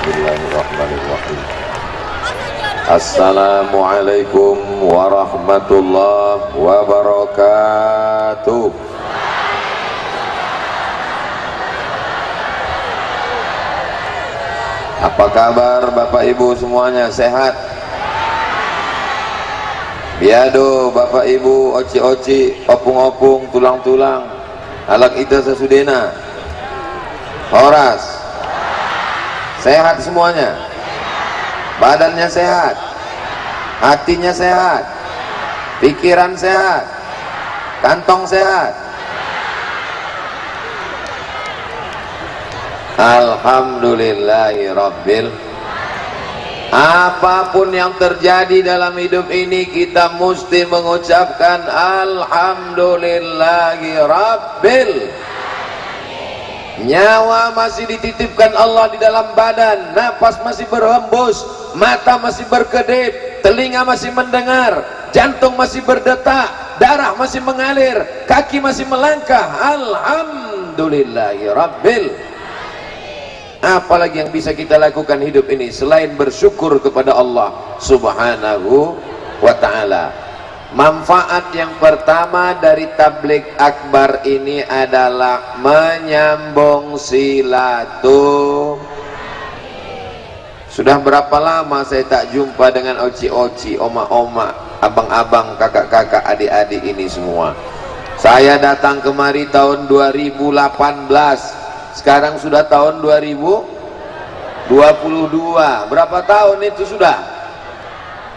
Bismillahirrahmanirrahim. Assalamualaikum warahmatullahi wabarakatuh. Apa kabar Bapak Ibu semuanya, sehat? Biado Bapak Ibu, oci-oci, opung-opung, tulang-tulang, alak ita sesudena, horas, sehat semuanya? Badannya sehat, hatinya sehat, pikiran sehat, kantong sehat. Alhamdulillahirabbil. Apapun yang terjadi dalam hidup ini, kita mesti mengucapkan alhamdulillahirabbil. Nyawa masih dititipkan Allah di dalam badan, napas masih berhembus, mata masih berkedip, telinga masih mendengar, jantung masih berdetak, darah masih mengalir, kaki masih melangkah. Alhamdulillahirabbil. Apalagi yang bisa kita lakukan hidup ini selain bersyukur kepada Allah Subhanahu wa ta'ala. Manfaat yang pertama dari tabligh akbar ini adalah menyambung silaturahim. Sudah berapa lama saya tak jumpa dengan oci-oci, oma-oma, abang-abang, kakak-kakak, adik-adik ini semua. Saya datang kemari tahun 2018. Sekarang sudah tahun 2022. Berapa tahun itu sudah?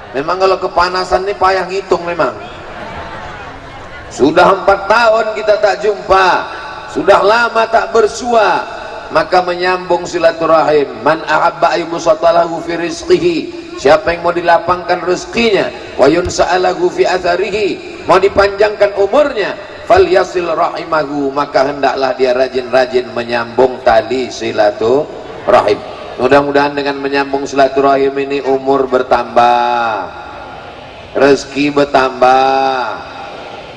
Memang kalau kepanasan ini payah ngitung memang. Sudah 4 tahun kita tak jumpa, sudah lama tak bersua. Maka menyambung silaturahim. Man ahabba ayyubsatalahu fi rizqihi, siapa yang mau dilapangkan rezekinya, wa yunsa'alahu fi atharihi, mau dipanjangkan umurnya, falyasil rahimahu, maka hendaklah dia rajin-rajin menyambung tali silaturahim. Mudah-mudahan dengan menyambung silaturahim ini umur bertambah, rezeki bertambah,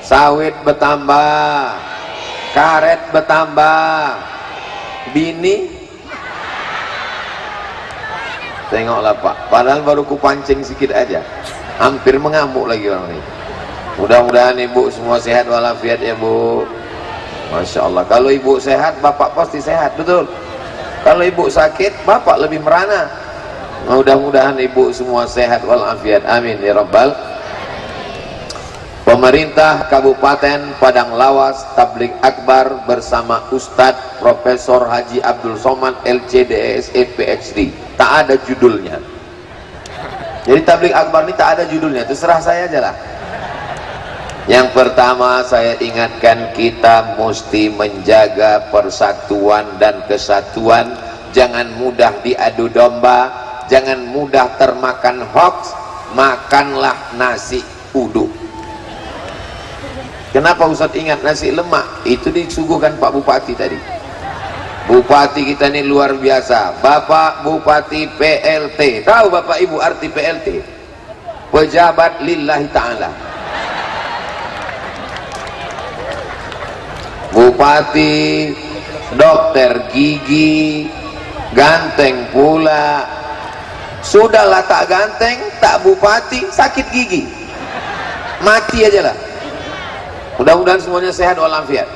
sawit bertambah, karet bertambah, bini tengoklah Pak, padahal baru kupancing sedikit aja hampir mengamuk lagi orang ini. Mudah-mudahan ibu semua sehat walafiat ya Bu. Masya Allah, kalau ibu sehat bapak pasti sehat, betul. Kalau ibu sakit, bapak lebih merana. Mudah-mudahan ibu semua sehat walafiat, amin ya rabbal. Pemerintah Kabupaten Padang Lawas tabligh akbar bersama Ustadz Profesor Haji Abdul Somad LCDSE PhD. Tak ada judulnya. Jadi tabligh akbar ini tak ada judulnya, terserah saya aja lah. Yang pertama saya ingatkan, kita mesti menjaga persatuan dan kesatuan. Jangan mudah diadu domba, jangan mudah termakan hoax. Makanlah nasi uduk. Kenapa Ustaz ingat nasi lemak? Itu disuguhkan Pak Bupati tadi. Bupati kita ini luar biasa, Bapak Bupati PLT. Tahu Bapak Ibu arti PLT? Pejabat lillahi ta'ala. Bupati, dokter gigi, ganteng pula. Sudahlah tak ganteng, tak bupati, sakit gigi, mati aja lah. Mudah-mudahan semuanya sehat walafiat.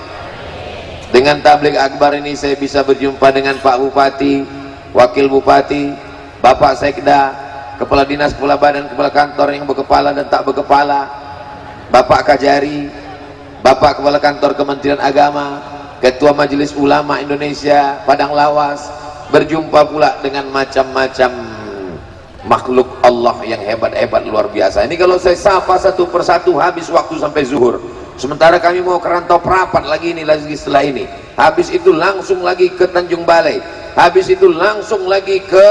Dengan tabligh akbar ini saya bisa berjumpa dengan Pak Bupati, Wakil Bupati, Bapak Sekda, Kepala Dinas, Kepala Badan, Kepala Kantor yang berkepala dan tak berkepala, Bapak Kajari, Bapak Kepala Kantor Kementerian Agama, Ketua Majelis Ulama Indonesia Padang Lawas. Berjumpa pula dengan macam-macam makhluk Allah yang hebat-hebat luar biasa. Ini kalau saya sapa satu persatu habis waktu sampai zuhur. Sementara kami mau ke Rantau Prapat lagi ini, lagi setelah ini. Habis itu langsung lagi ke Tanjung Balai. Habis itu langsung lagi ke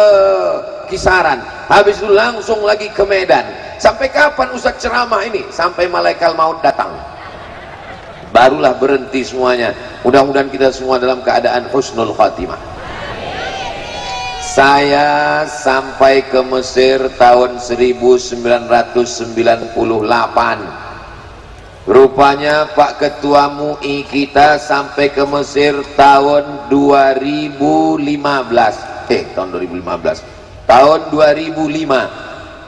Kisaran. Habis itu langsung lagi ke Medan. Sampai kapan Ustaz ceramah ini? Sampai malaikat maut datang. Barulah berhenti semuanya. Mudah-mudahan kita semua dalam keadaan husnul khatimah. Saya sampai ke Mesir tahun 1998. Rupanya Pak Ketua MUI kita sampai ke Mesir tahun 2015. tahun 2015, tahun 2005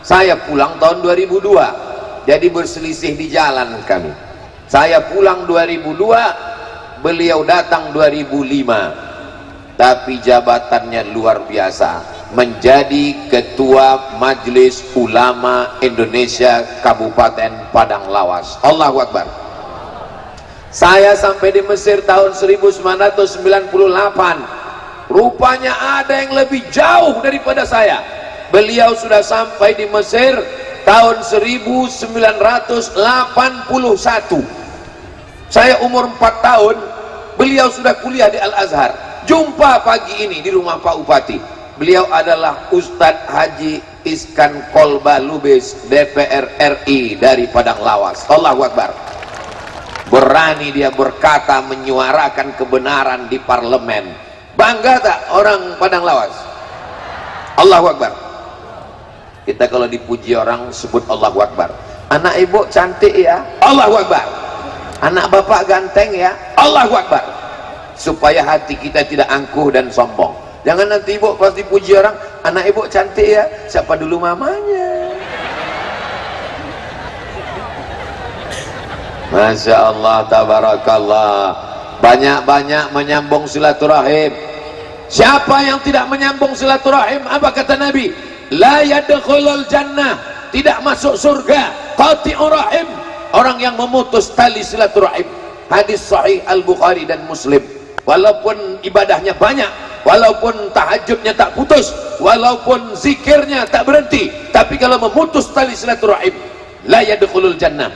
saya pulang tahun 2002, jadi berselisih di jalan kami. Saya pulang 2002, beliau datang 2005, tapi jabatannya luar biasa, menjadi Ketua Majelis Ulama Indonesia Kabupaten Padang Lawas. Allahu Akbar. Saya sampai di Mesir tahun 1998, rupanya ada yang lebih jauh daripada saya. Beliau sudah sampai di Mesir tahun 1981. Saya umur 4 tahun, beliau sudah kuliah di Al-Azhar. Jumpa pagi ini di rumah Pak Bupati. Beliau adalah Ustadz Haji Iskan Kolba Lubis, DPR RI dari Padang Lawas. Allahu Akbar. Berani dia berkata, menyuarakan kebenaran di parlemen. Bangga tak orang Padang Lawas? Allahu Akbar. Kita kalau dipuji orang sebut Allahu Akbar. Anak ibu cantik ya, Allahu Akbar. Anak bapak ganteng ya, Allahu Akbar. Supaya hati kita tidak angkuh dan sombong. Jangan nanti ibu pas dipuji orang, anak ibu cantik ya, siapa dulu mamanya? Masya Allah, tabarakallah. Banyak-banyak menyambung silaturahim. Siapa yang tidak menyambung silaturahim, apa kata Nabi? La yadkhulul jannah, tidak masuk surga. Qati'ur rahim, orang yang memutus tali silaturahim. Hadis sahih Al-Bukhari dan Muslim. Walaupun ibadahnya banyak, walaupun tahajudnya tak putus, walaupun zikirnya tak berhenti, tapi kalau memutus tali silaturahim, la yadkhulul jannah.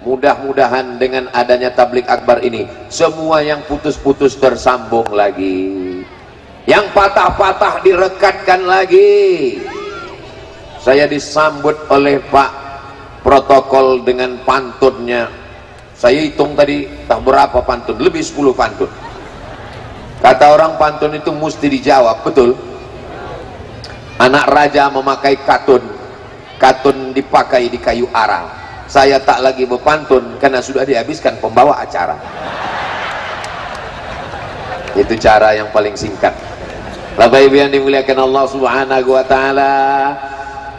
Mudah-mudahan dengan adanya tablik akbar ini, semua yang putus-putus tersambung lagi, yang patah-patah direkatkan lagi. Saya disambut oleh Pak protokol dengan pantunnya. Saya hitung tadi tak berapa pantun, lebih 10 pantun. Kata orang pantun itu mesti dijawab, betul? Anak raja memakai katun, katun dipakai di kayu arang. Saya tak lagi berpantun karena sudah dihabiskan pembawa acara. Itu cara yang paling singkat. Bapak Ibu yang dimuliakan Allah Subhanahu wa taala,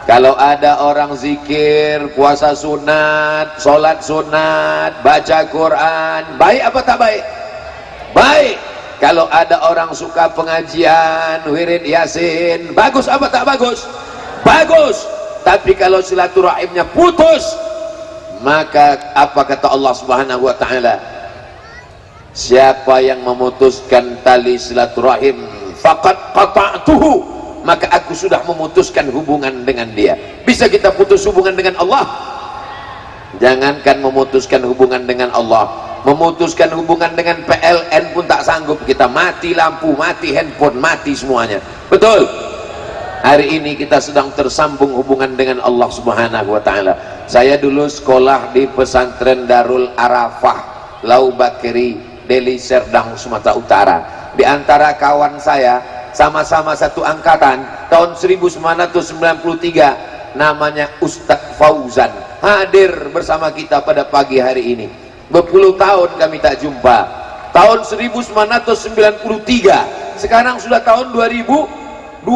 kalau ada orang zikir, puasa sunat, sholat sunat, baca Quran, baik apa tak baik? Baik. Kalau ada orang suka pengajian, wirid yasin, bagus apa tak bagus? Bagus. Tapi kalau silaturahimnya putus, maka apa kata Allah Subhanahu wa taala? Siapa yang memutuskan tali silaturahim, faqad qata'tuhu, maka aku sudah memutuskan hubungan dengan dia. Bisa kita putus hubungan dengan Allah? Jangankan memutuskan hubungan dengan Allah, memutuskan hubungan dengan PLN pun tak sanggup kita. Mati lampu, mati handphone, mati semuanya. Betul? Hari ini kita sedang tersambung hubungan dengan Allah Subhanahu wa taala. Saya dulu sekolah di pesantren Darul Arafah, Lau Bakri, Deli Serdang, Sumatera Utara. Di antara kawan saya, sama-sama satu angkatan, tahun 1993, namanya Ustadz Fauzan, hadir bersama kita pada pagi hari ini. Berpuluh tahun kami tak jumpa. Tahun 1993, sekarang sudah tahun 2022,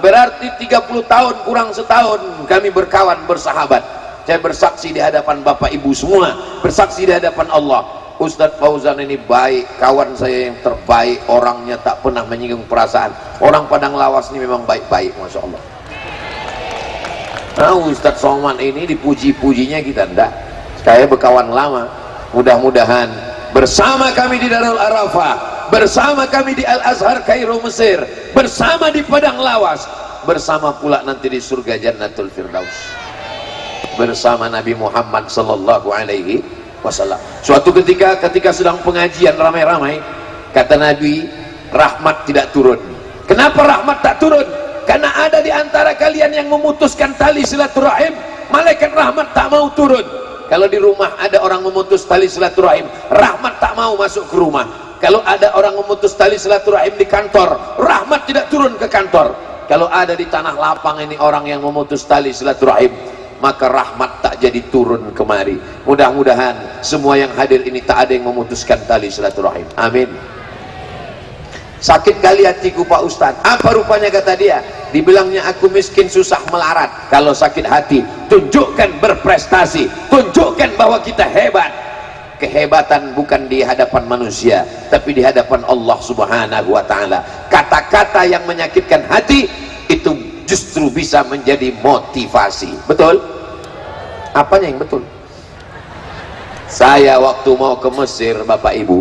berarti 30 tahun kurang setahun kami berkawan bersahabat. Saya bersaksi di hadapan Bapak Ibu semua, bersaksi di hadapan Allah, Ustadz Fauzan ini baik, kawan saya yang terbaik, orangnya tak pernah menyinggung perasaan. Orang Padang Lawas ini memang baik-baik, Masya Allah. Nah, Ustadz Somad ini dipuji-pujinya kita enggak. Saya berkawan lama. Mudah-mudahan bersama kami di Darul Arafah, bersama kami di Al-Azhar Kairo Mesir, bersama di Padang Lawas, bersama pula nanti di surga Jannatul Firdaus bersama Nabi Muhammad sallallahu alaihi wasallam. Suatu ketika sedang pengajian ramai-ramai, kata Nabi, rahmat tidak turun. Kenapa rahmat tak turun? Karena ada di antara kalian yang memutuskan tali silaturahim, malaikat rahmat tak mau turun. Kalau di rumah ada orang memutus tali silaturahim, rahmat tak mau masuk ke rumah. Kalau ada orang memutus tali silaturahim di kantor, rahmat tidak turun ke kantor. Kalau ada di tanah lapang ini orang yang memutus tali silaturahim, maka rahmat tak jadi turun kemari. Mudah-mudahan semua yang hadir ini tak ada yang memutuskan tali silaturahim. Amin. Sakit kali hatiku Pak Ustadz. Apa rupanya kata dia? Dibilangnya aku miskin susah melarat. Kalau sakit hati, tunjukkan berprestasi, tunjukkan bahwa kita hebat. Kehebatan bukan di hadapan manusia, tapi di hadapan Allah Subhanahu wa ta'ala. Kata-kata yang menyakitkan hati itu justru bisa menjadi motivasi. Betul? Apanya yang betul? Saya waktu mau ke Mesir, Bapak Ibu,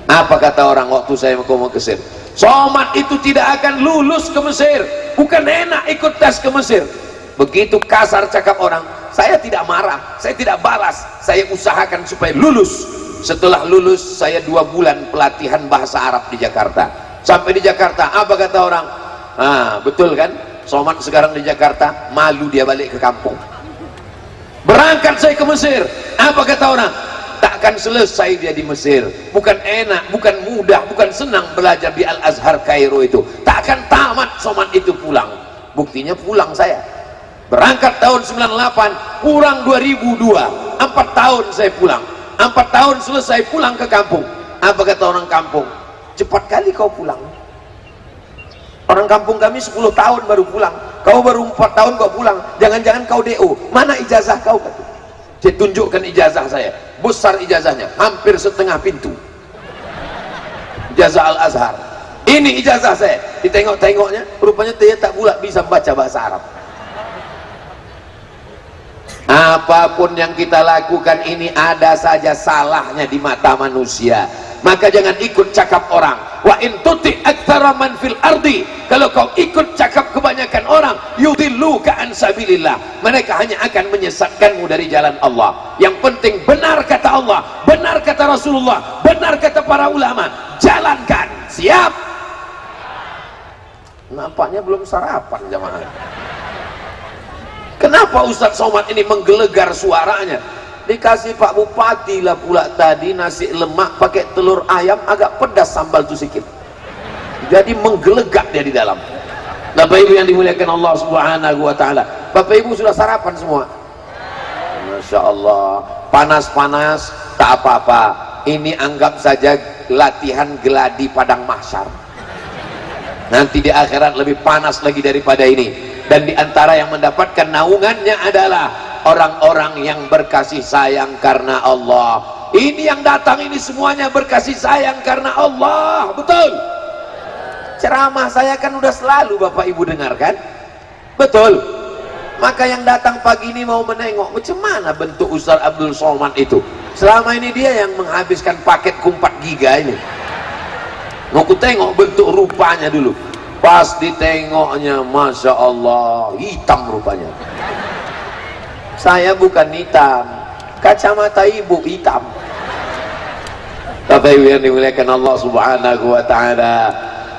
apa kata orang waktu saya mau ke Mesir? Somad itu tidak akan lulus ke Mesir, bukan enak ikut tes ke Mesir. Begitu kasar cakap orang, saya tidak marah, saya tidak balas, saya usahakan supaya lulus. Setelah lulus, saya 2 bulan pelatihan bahasa Arab di Jakarta. Sampai di Jakarta, apa kata orang? Betul kan? Somad sekarang di Jakarta, malu dia balik ke kampung. Berangkat saya ke Mesir, apa kata orang? Takkan selesai dia di Mesir, bukan enak, bukan mudah, bukan senang belajar di Al-Azhar Kairo itu. Takkan tamat Somad itu pulang. Buktinya pulang saya. Berangkat tahun 98, kurang 2002, 4 tahun saya pulang. 4 tahun selesai pulang ke kampung. Apa kata orang kampung? Cepat kali kau pulang. Orang kampung kami 10 tahun baru pulang. Kau baru 4 tahun kau pulang. Jangan-jangan kau DO. Mana ijazah kau? Saya tunjukkan ijazah saya. Besar ijazahnya, hampir setengah pintu. Ijazah Al-Azhar. Ini ijazah saya. Ditengok-tengoknya, rupanya dia tak pula bisa baca bahasa Arab. Apapun yang kita lakukan ini ada saja salahnya di mata manusia. Maka jangan ikut cakap orang. Wa in tuti aktsara man fil ardi, kalau kau ikut cakap kebanyakan orang, yudilluka an sabilillah, mereka hanya akan menyesatkanmu dari jalan Allah. Yang penting benar kata Allah, benar kata Rasulullah, benar kata para ulama, jalankan. Siap? Nampaknya belum sarapan jamaah. Kenapa Ustadz Somad ini menggelegar suaranya? Dikasih Pak Bupati lah pula tadi nasi lemak pakai telur ayam, agak pedas sambal itu sedikit, jadi menggelegak dia di dalam. Bapak Ibu yang dimuliakan Allah Subhanahu wa ta'ala, Bapak Ibu sudah sarapan semua? Masya Allah. Panas-panas tak apa-apa, ini anggap saja latihan geladi padang mahsyar. Nanti di akhirat lebih panas lagi daripada ini. Dan diantara yang mendapatkan naungannya adalah orang-orang yang berkasih sayang karena Allah. Ini yang datang ini semuanya berkasih sayang karena Allah. Betul? Ceramah saya kan udah selalu Bapak Ibu dengarkan. Betul? Maka yang datang pagi ini mau menengok macam mana bentuk Ustaz Abdul Somad itu. Selama ini dia yang menghabiskan paket 4 giga ini. Mau ku tengok bentuk rupanya dulu. Pas ditengoknya, Masya Allah, hitam rupanya. Saya bukan hitam, kacamata ibu hitam. Bapak Ibu yang dimuliakan Allah Subhanahu wa ta'ala,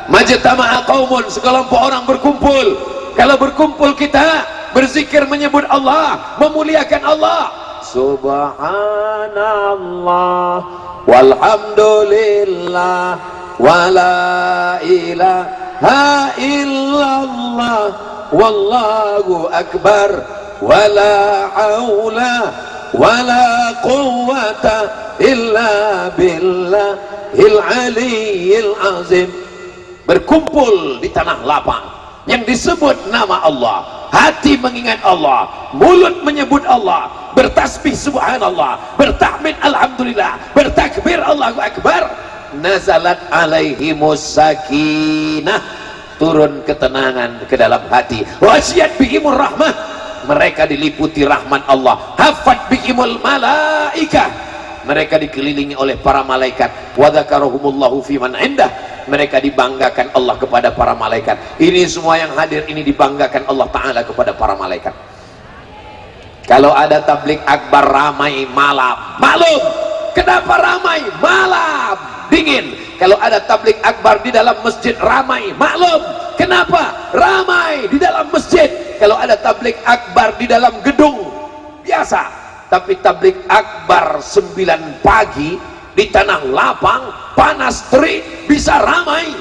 majtama'a qaumun, sekelompok orang berkumpul. Kalau berkumpul kita berzikir menyebut Allah, memuliakan Allah. Subhanallah walhamdulillah wala ilaha illallah wallahu akbar wala haula wala quwwata illa billahil aliyyil azim. Berkumpul di tanah lapang yang disebut nama Allah, hati mengingat Allah, mulut menyebut Allah, bertasbih subhanallah, bertahmid alhamdulillah, bertakbir Allahu akbar. Nazalat alaihimus sakinah, turun ketenangan ke dalam hati. Wasiyat bihimur rahmah, mereka diliputi rahmat Allah. Hafat bihimul malaikah, mereka dikelilingi oleh para malaikat. Wa dzakarahumullahu fiman indah, mereka dibanggakan Allah kepada para malaikat. Ini semua yang hadir ini dibanggakan Allah Ta'ala kepada para malaikat. Kalau ada tablik akbar ramai malam, maklum kenapa ramai? Malam dingin. Kalau ada tablik akbar di dalam masjid ramai, maklum kenapa? Ramai di dalam masjid. Kalau ada tablik akbar di dalam gedung biasa, tapi tablik akbar 9 pagi di tanah lapang panas terik bisa ramai.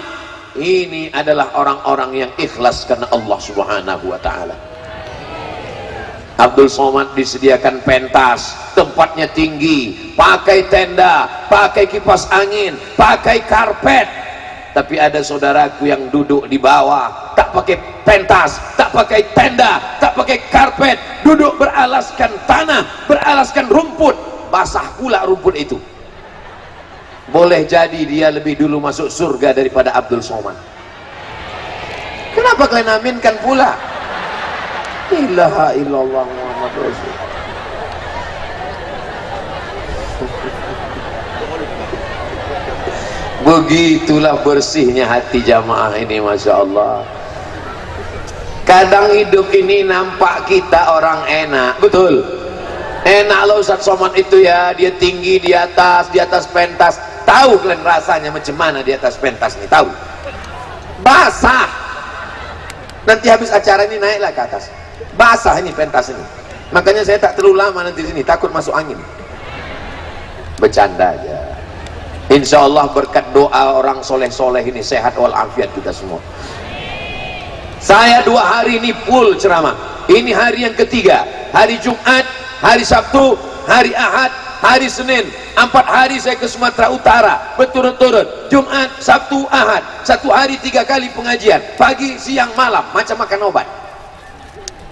Ini adalah orang-orang yang ikhlas karena Allah Subhanahu wa ta'ala. Abdul Somad disediakan pentas, tempatnya tinggi, pakai tenda, pakai kipas angin, pakai karpet. Tapi ada saudaraku yang duduk di bawah, tak pakai pentas, tak pakai tenda, tak pakai karpet, duduk beralaskan tanah, beralaskan rumput, basah pula rumput itu. Boleh jadi dia lebih dulu masuk surga daripada Abdul Somad. Kenapa kalian aminkan pula? La ilaha illallah Muhammad Rasul. Begitulah bersihnya hati jamaah ini, Masya Allah. Kadang hidup ini nampak kita orang enak, betul. Enak loh Ustaz Somad itu ya, dia tinggi di atas pentas. Tahu kalian rasanya macam mana di atas pentas ini? Tahu? Basah. Nanti habis acara ini naiklah ke atas. Basah ini pentas ini. Makanya saya tak terlalu lama nanti di sini, takut masuk angin. Bercanda aja. Insya Allah berkat doa orang soleh-soleh ini sehat walafiat kita semua. Saya 2 hari ini full ceramah. Ini hari yang ketiga. Hari Jumat, hari Sabtu, hari Ahad, hari Senin. 4 hari saya ke Sumatera Utara berturut-turut. Jumat, Sabtu, Ahad. 1 hari 3 kali pengajian. Pagi, siang, malam. Macam makan obat.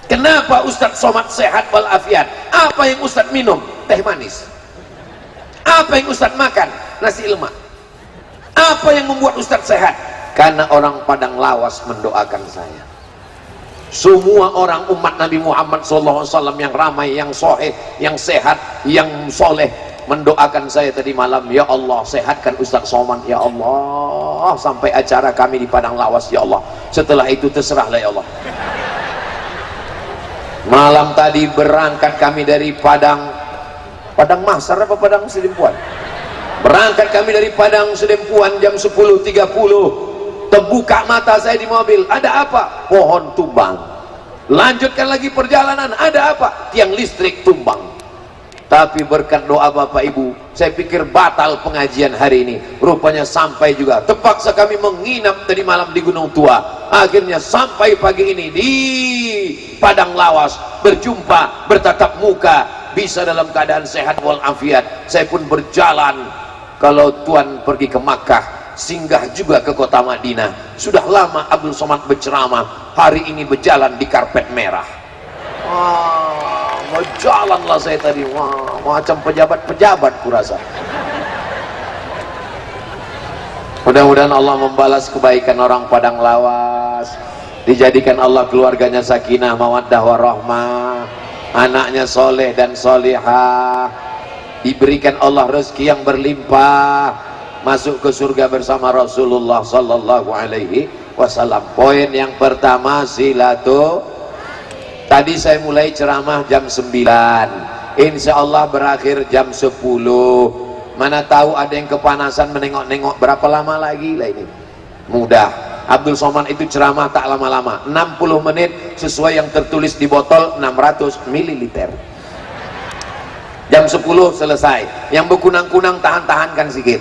Kenapa Ustadz Somad sehat walafiat? Apa yang Ustadz minum? Teh manis. Apa yang Ustadz makan? Nasi lemak. Apa yang membuat Ustadz sehat? Karena orang Padang Lawas mendoakan saya. Semua orang umat Nabi Muhammad SAW yang ramai, yang soheh, yang sehat, yang soleh mendoakan saya tadi malam. Ya Allah, sehatkan Ustadz Somad ya Allah, sampai acara kami di Padang Lawas ya Allah. Setelah itu terserahlah ya Allah. Malam tadi berangkat kami dari Padang Mahsar apa Padang Sedempuan? Berangkat kami dari Padang Sedempuan jam 10.30. Terbuka mata saya di mobil, ada apa? Pohon tumbang. Lanjutkan lagi perjalanan, ada apa? Tiang listrik tumbang. Tapi berkat doa Bapak Ibu, saya pikir batal pengajian hari ini. Rupanya sampai juga. Terpaksa kami menginap tadi malam di Gunung Tua. Akhirnya sampai pagi ini di Padang Lawas, berjumpa, bertatap muka, bisa dalam keadaan sehat walafiat. Saya pun berjalan. Kalau Tuhan pergi ke Makkah, singgah juga ke kota Madinah. Sudah lama Abdul Somad berceramah, hari ini berjalan di karpet merah. Wah, mau jalanlah saya tadi. Wah, macam pejabat-pejabat kurasa. Mudah-mudahan Allah membalas kebaikan orang Padang Lawas. Dijadikan Allah keluarganya sakinah, mawaddah, warahmah. Anaknya soleh dan solihah. Diberikan Allah rezeki yang berlimpah, masuk ke surga bersama Rasulullah sallallahu alaihi wasallam. Poin yang pertama, tadi saya mulai ceramah jam 9, insya Allah berakhir jam 10. Mana tahu ada yang kepanasan menengok-nengok berapa lama lagi lah ini. Mudah. Abdul Somad itu ceramah tak lama-lama, 60 menit sesuai yang tertulis di botol, 600 ml. Jam 10 selesai. Yang berkunang-kunang tahan-tahankan sedikit.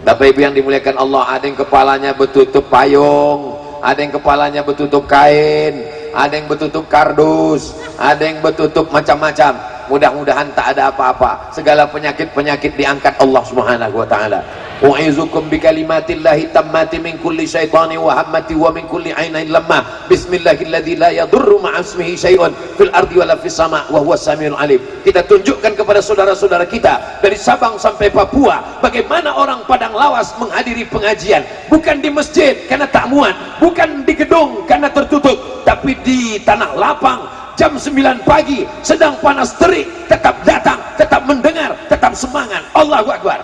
Bapak Ibu yang dimuliakan Allah, ada yang kepalanya bertutup payung, ada yang kepalanya bertutup kain, ada yang bertutup kardus, ada yang bertutup macam-macam. Mudah-mudahan tak ada apa-apa. Segala penyakit-penyakit diangkat Allah Subhanahu wa taala. U'izukum bikalimatillahi tammati min kulli syaitani wa hammati wa min kulli ainin lamma. Bismillahilladzi la yadurru ma'a ismihi syai'un fil ardi wala fis sama' wa huwas samiul alim. Kita tunjukkan kepada saudara-saudara kita dari Sabang sampai Papua bagaimana orang Padang Lawas menghadiri pengajian, bukan di masjid karena tak muat, bukan di gedung karena tertutup, tapi di tanah lapang. Jam 9 pagi sedang panas terik, tetap datang, tetap mendengar, tetap semangat. Allahu Akbar.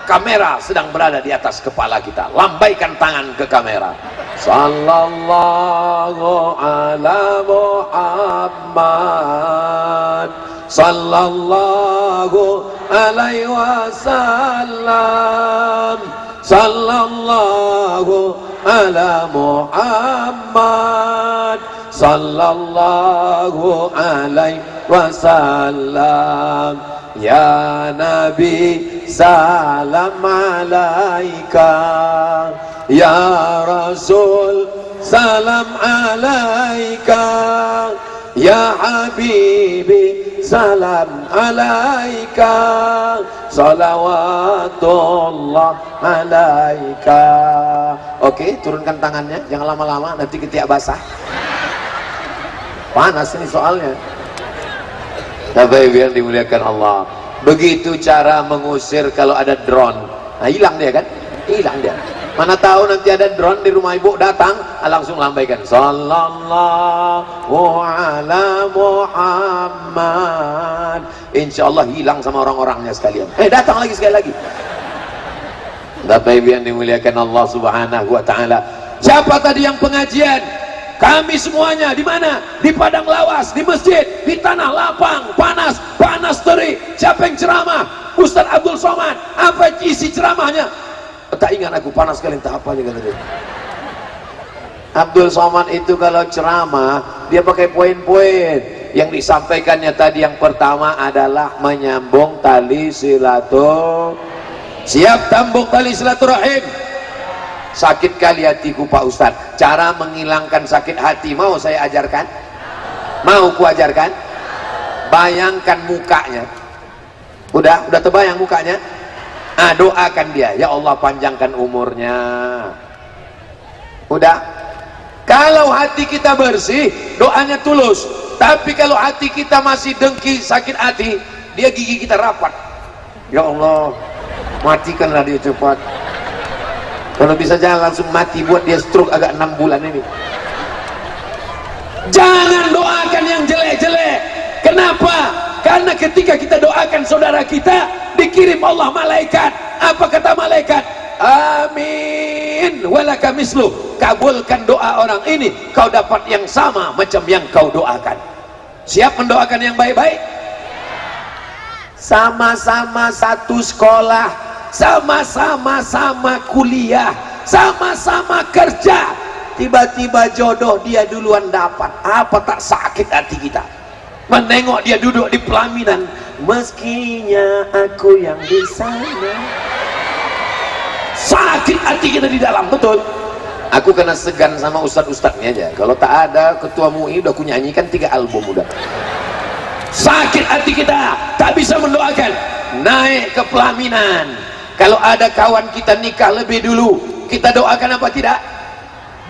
Kamera sedang berada di atas kepala kita, lambaikan tangan ke kamera. Sallallahu ala Muhammad, sallallahu alaihi wasallam, sallallahu ala Muhammad, sallallahu alaihi wasallam. Ya Nabi salam alaika, ya Rasul salam alaika, ya Habibi salam alaika, salawatullah alaika. Oke, turunkan tangannya, jangan lama-lama nanti ketiak basah. Panas ini soalnya. Bapak Ibu yang dimuliakan Allah, begitu cara mengusir kalau ada drone. Nah, hilang dia kan? Hilang dia. Mana tahu nanti ada drone di rumah ibu datang, langsung lambaikan sallallahu ala Muhammad. Insya Allah hilang sama orang-orangnya sekalian. Datang lagi sekali lagi. Bapak Ibu yang dimuliakan Allah Subhanahu wa taala. Siapa tadi yang pengajian? Kami semuanya di mana? Di padang lawas, di masjid, di tanah lapang, panas, panas terik. Siapa yang ceramah? Ustaz Abdul Somad. Apa isi ceramahnya? Tak ingat aku, panas sekali, tak apa aja kata dia. Abdul Somad itu kalau ceramah dia pakai poin-poin. Yang disampaikannya tadi yang pertama adalah menyambung tali silaturahim. Siap tambung tali silaturahim. Sakit kali hatiku Pak Ustadz, cara menghilangkan sakit hati mau saya ajarkan? Mau ku ajarkan? Bayangkan mukanya. Udah terbayang mukanya? Doakan dia, ya Allah panjangkan umurnya. Udah. Kalau hati kita bersih, doanya tulus. Tapi kalau hati kita masih dengki, sakit hati, dia gigi kita rapat. Ya Allah, matikanlah dia cepat. Kalau bisa jangan langsung mati, buat dia stroke agak 6 bulan ini. Jangan doakan yang jelek-jelek. Kenapa? Karena ketika kita doakan saudara kita, dikirim Allah malaikat. Apa kata malaikat? Amin walaka mislu. Kabulkan doa orang ini, kau dapat yang sama macam yang kau doakan. Siap mendoakan yang baik-baik? Sama-sama satu sekolah, sama-sama kuliah, sama-sama kerja, tiba-tiba jodoh dia duluan dapat. Apa tak sakit hati kita menengok dia duduk di pelaminan, meskinya aku yang di sana. Sakit hati kita di dalam, betul. Aku kena segan sama ustadz-ustadznya aja. Kalau tak ada ketua MUI udah aku nyanyikan 3 album udah. Sakit hati kita, tak bisa mendoakan. Naik ke pelaminan, kalau ada kawan kita nikah lebih dulu, kita doakan apa tidak?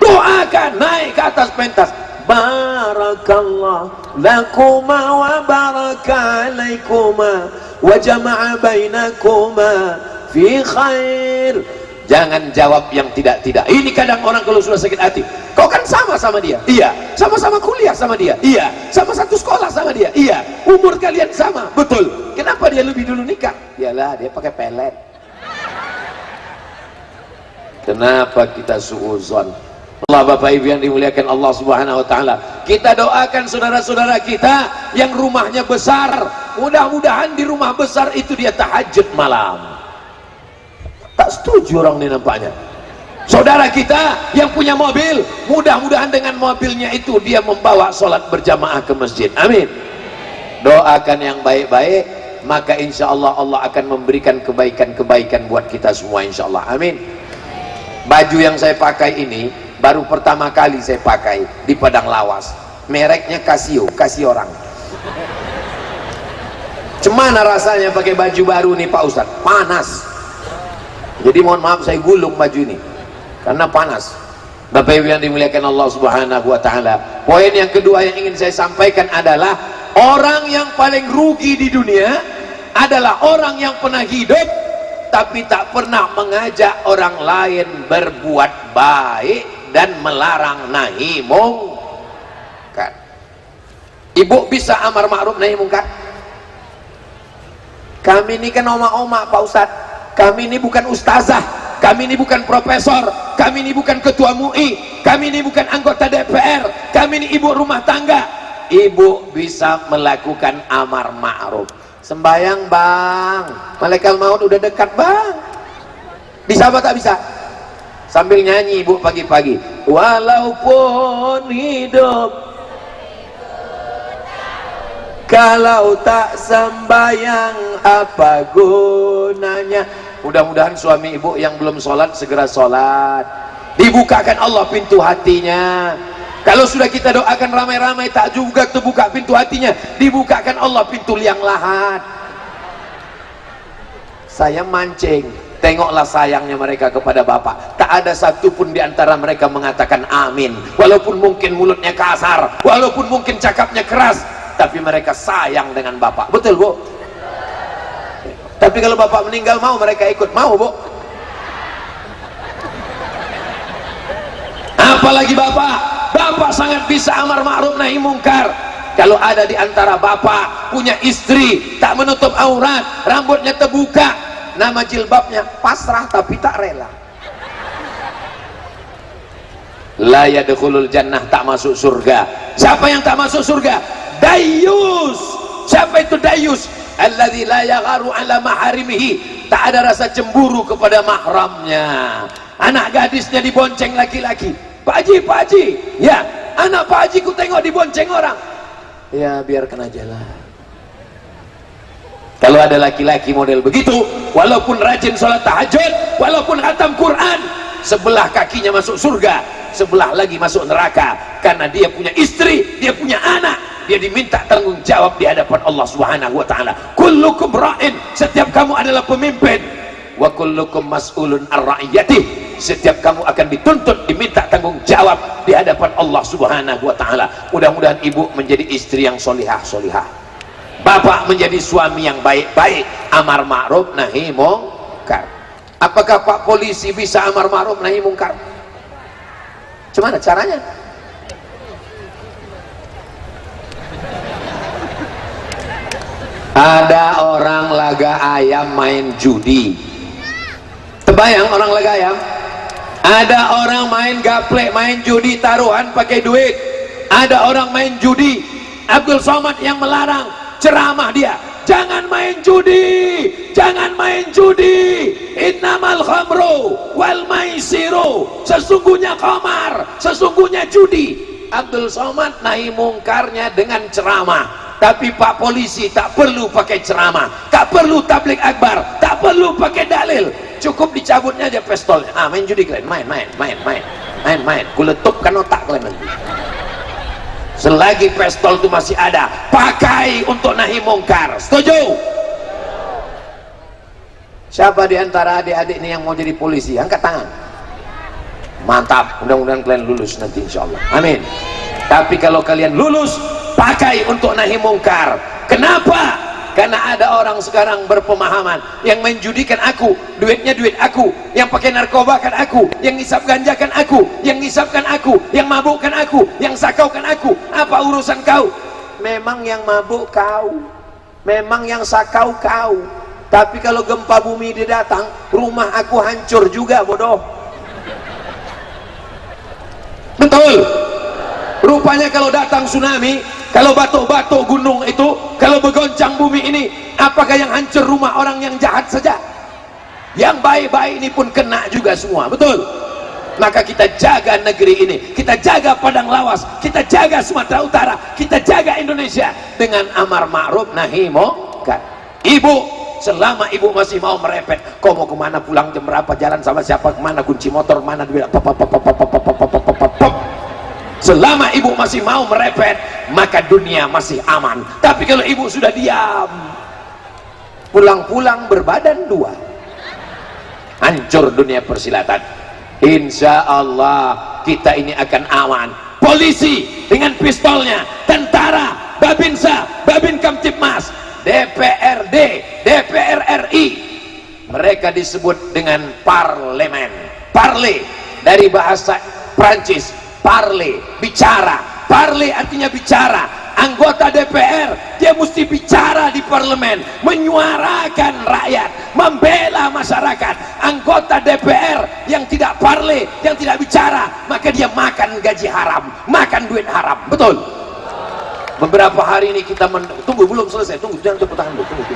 Doakan, naik ke atas pentas. Barakallah lakuma wa baraka alaikuma wa jama'a bainakuma fi khair. Jangan jawab yang tidak-tidak. Ini kadang orang kalau sudah sakit hati, kau kan sama-sama dia? Iya. Sama-sama kuliah sama dia? Iya. Sama satu sekolah sama dia? Iya. Umur kalian sama? Betul. Kenapa dia lebih dulu nikah? Yalah, dia pakai pelet. Kenapa kita suuzon? Allah, Bapak Ibu yang dimuliakan Allah Subhanahu wa taala, kita doakan saudara-saudara kita yang rumahnya besar. Mudah-mudahan di rumah besar itu dia tahajud malam. Tak setuju orang ini nampaknya. Saudara kita yang punya mobil, mudah-mudahan dengan mobilnya itu dia membawa sholat berjamaah ke masjid. Amin. Doakan yang baik-baik, maka insya Allah Allah akan memberikan kebaikan-kebaikan buat kita semua insya Allah. Amin. Baju yang saya pakai ini baru pertama kali saya pakai di padang lawas. Mereknya Casio, kasih orang. Cemana rasanya pakai baju baru nih Pak Ustadz? Panas. Jadi mohon maaf saya gulung baju ini karena panas. Bapak Ibu yang dimuliakan Allah Subhanahu wa taala, poin yang kedua yang ingin saya sampaikan adalah orang yang paling rugi di dunia adalah orang yang pernah hidup tapi tak pernah mengajak orang lain berbuat baik dan melarang nahi mungkar. Ibu bisa amar ma'ruf nahi mungkar? Kami ini kan oma-oma Pak Ustadz, kami ini bukan ustazah, kami ini bukan profesor, kami ini bukan ketua MUI, kami ini bukan anggota DPR, kami ini ibu rumah tangga. Ibu bisa melakukan amar ma'ruf. Sembayang bang, malaikat maut udah dekat bang. Bisa apa tak bisa? Sambil nyanyi ibu pagi-pagi, walaupun hidup kalau tak sembayang apa gunanya. Mudah-mudahan suami ibu yang belum sholat segera sholat, dibukakan Allah pintu hatinya. Kalau sudah kita doakan ramai-ramai tak juga terbuka pintu hatinya, dibukakan Allah pintu liang lahat. Saya mancing, tengoklah sayangnya mereka kepada bapak. Tak ada satupun di antara mereka mengatakan amin, walaupun mungkin mulutnya kasar, walaupun mungkin cakapnya keras, tapi mereka sayang dengan bapak. Betul Bu? Tapi kalau bapak meninggal, mau mereka ikut? Mau Bu? Apalagi bapak sangat bisa amar ma'ruf nahi mungkar. Kalau ada di antara bapak punya istri tak menutup aurat, rambutnya terbuka, nama jilbabnya pasrah tapi tak rela, la yadkhulul jannah, tak masuk surga. Siapa yang tak masuk surga? Dayus. Siapa itu dayus? Alladzi la yagharu ala maharimihi, tak ada rasa cemburu kepada mahramnya. Anak gadisnya dibonceng laki-laki, Pak Haji, ya anak Pak Haji ku tengok dibonceng orang, ya biarkan aja lah. Kalau ada laki-laki model begitu, walaupun rajin sholat tahajud, walaupun khatam Quran, sebelah kakinya masuk surga, sebelah lagi masuk neraka, karena dia punya istri, dia punya anak, dia diminta tanggung jawab di hadapan Allah Subhanahu wa taala. Kullukum ra'in, setiap kamu adalah pemimpin, wa kullukum mas'ulun ar-ra'iyatih, setiap kamu akan dituntut, diminta tanggung jawab di hadapan Allah Subhanahu wa taala. Mudah-mudahan ibu menjadi istri yang solihah, bapak menjadi suami yang baik-baik, amar ma'ruf nahi mungkar. Apakah Pak polisi bisa amar ma'ruf nahi mungkar? Gimana caranya? Ada orang laga ayam main judi. Terbayang orang laga ayam? Ada orang main gaplek, main judi taruhan pakai duit. Ada orang main judi. Abdul Somad yang melarang, ceramah dia, jangan main judi, jangan main judi. Innamal khamru wal maisiru, sesungguhnya khamar, sesungguhnya judi. Abdul Somad nahi mungkarnya dengan ceramah. Tapi Pak polisi tak perlu pakai ceramah, tak perlu tabligh akbar, tak perlu pakai dalil, cukup dicabutnya aja pistolnya. Main judi kalian, main, kuletupkan otak kalian nanti. Selagi pistol itu masih ada, pakai untuk nahi mungkar. Setuju? Siapa di antara adik-adik ini yang mau jadi polisi? Angkat tangan. Mantap, mudah-mudahan kalian lulus nanti insyaallah. Amin. Tapi kalau kalian lulus, pakai untuk nahi mungkar. Kenapa? Karena ada orang sekarang berpemahaman, yang menjudikan aku, duitnya duit aku, yang pakai narkoba kan aku, yang ngisap ganja kan aku, yang ngisapkan aku, yang mabukkan aku, yang sakaukan aku. Apa urusan kau? Memang yang mabuk kau, memang yang sakau kau. Tapi kalau gempa bumi dia datang, rumah aku hancur juga, bodoh. Betul? Rupanya kalau datang tsunami, kalau batuk-batuk gunung itu, kalau bergoncang bumi ini, apakah yang hancur rumah orang yang jahat saja? Yang baik-baik ini pun kena juga semua, betul? Maka kita jaga negeri ini, kita jaga Padang Lawas, kita jaga Sumatera Utara, kita jaga Indonesia dengan amar ma'ruf nahi mungkar. Ibu, selama ibu masih mau merepet, kau mau kemana, pulang jam berapa, jalan sama siapa, kemana, kunci motor mana, duit, selama ibu masih mau merepet, maka dunia masih aman. Tapi kalau ibu sudah diam, pulang-pulang berbadan dua, hancur dunia persilatan. Insya Allah kita ini akan aman. Polisi dengan pistolnya, tentara, Babinsa, Babin Kamtipmas, DPRD, DPR RI, mereka disebut dengan parlemen. Parle dari bahasa Prancis, parle, bicara. Parle artinya bicara. Anggota DPR dia mesti bicara di parlemen, menyuarakan rakyat, membela masyarakat. Anggota DPR yang tidak parle, yang tidak bicara, maka dia makan gaji haram, makan duit haram. Betul? Beberapa hari ini kita tunggu, belum selesai, tunggu, jangan tepuk tangan dulu, tunggu.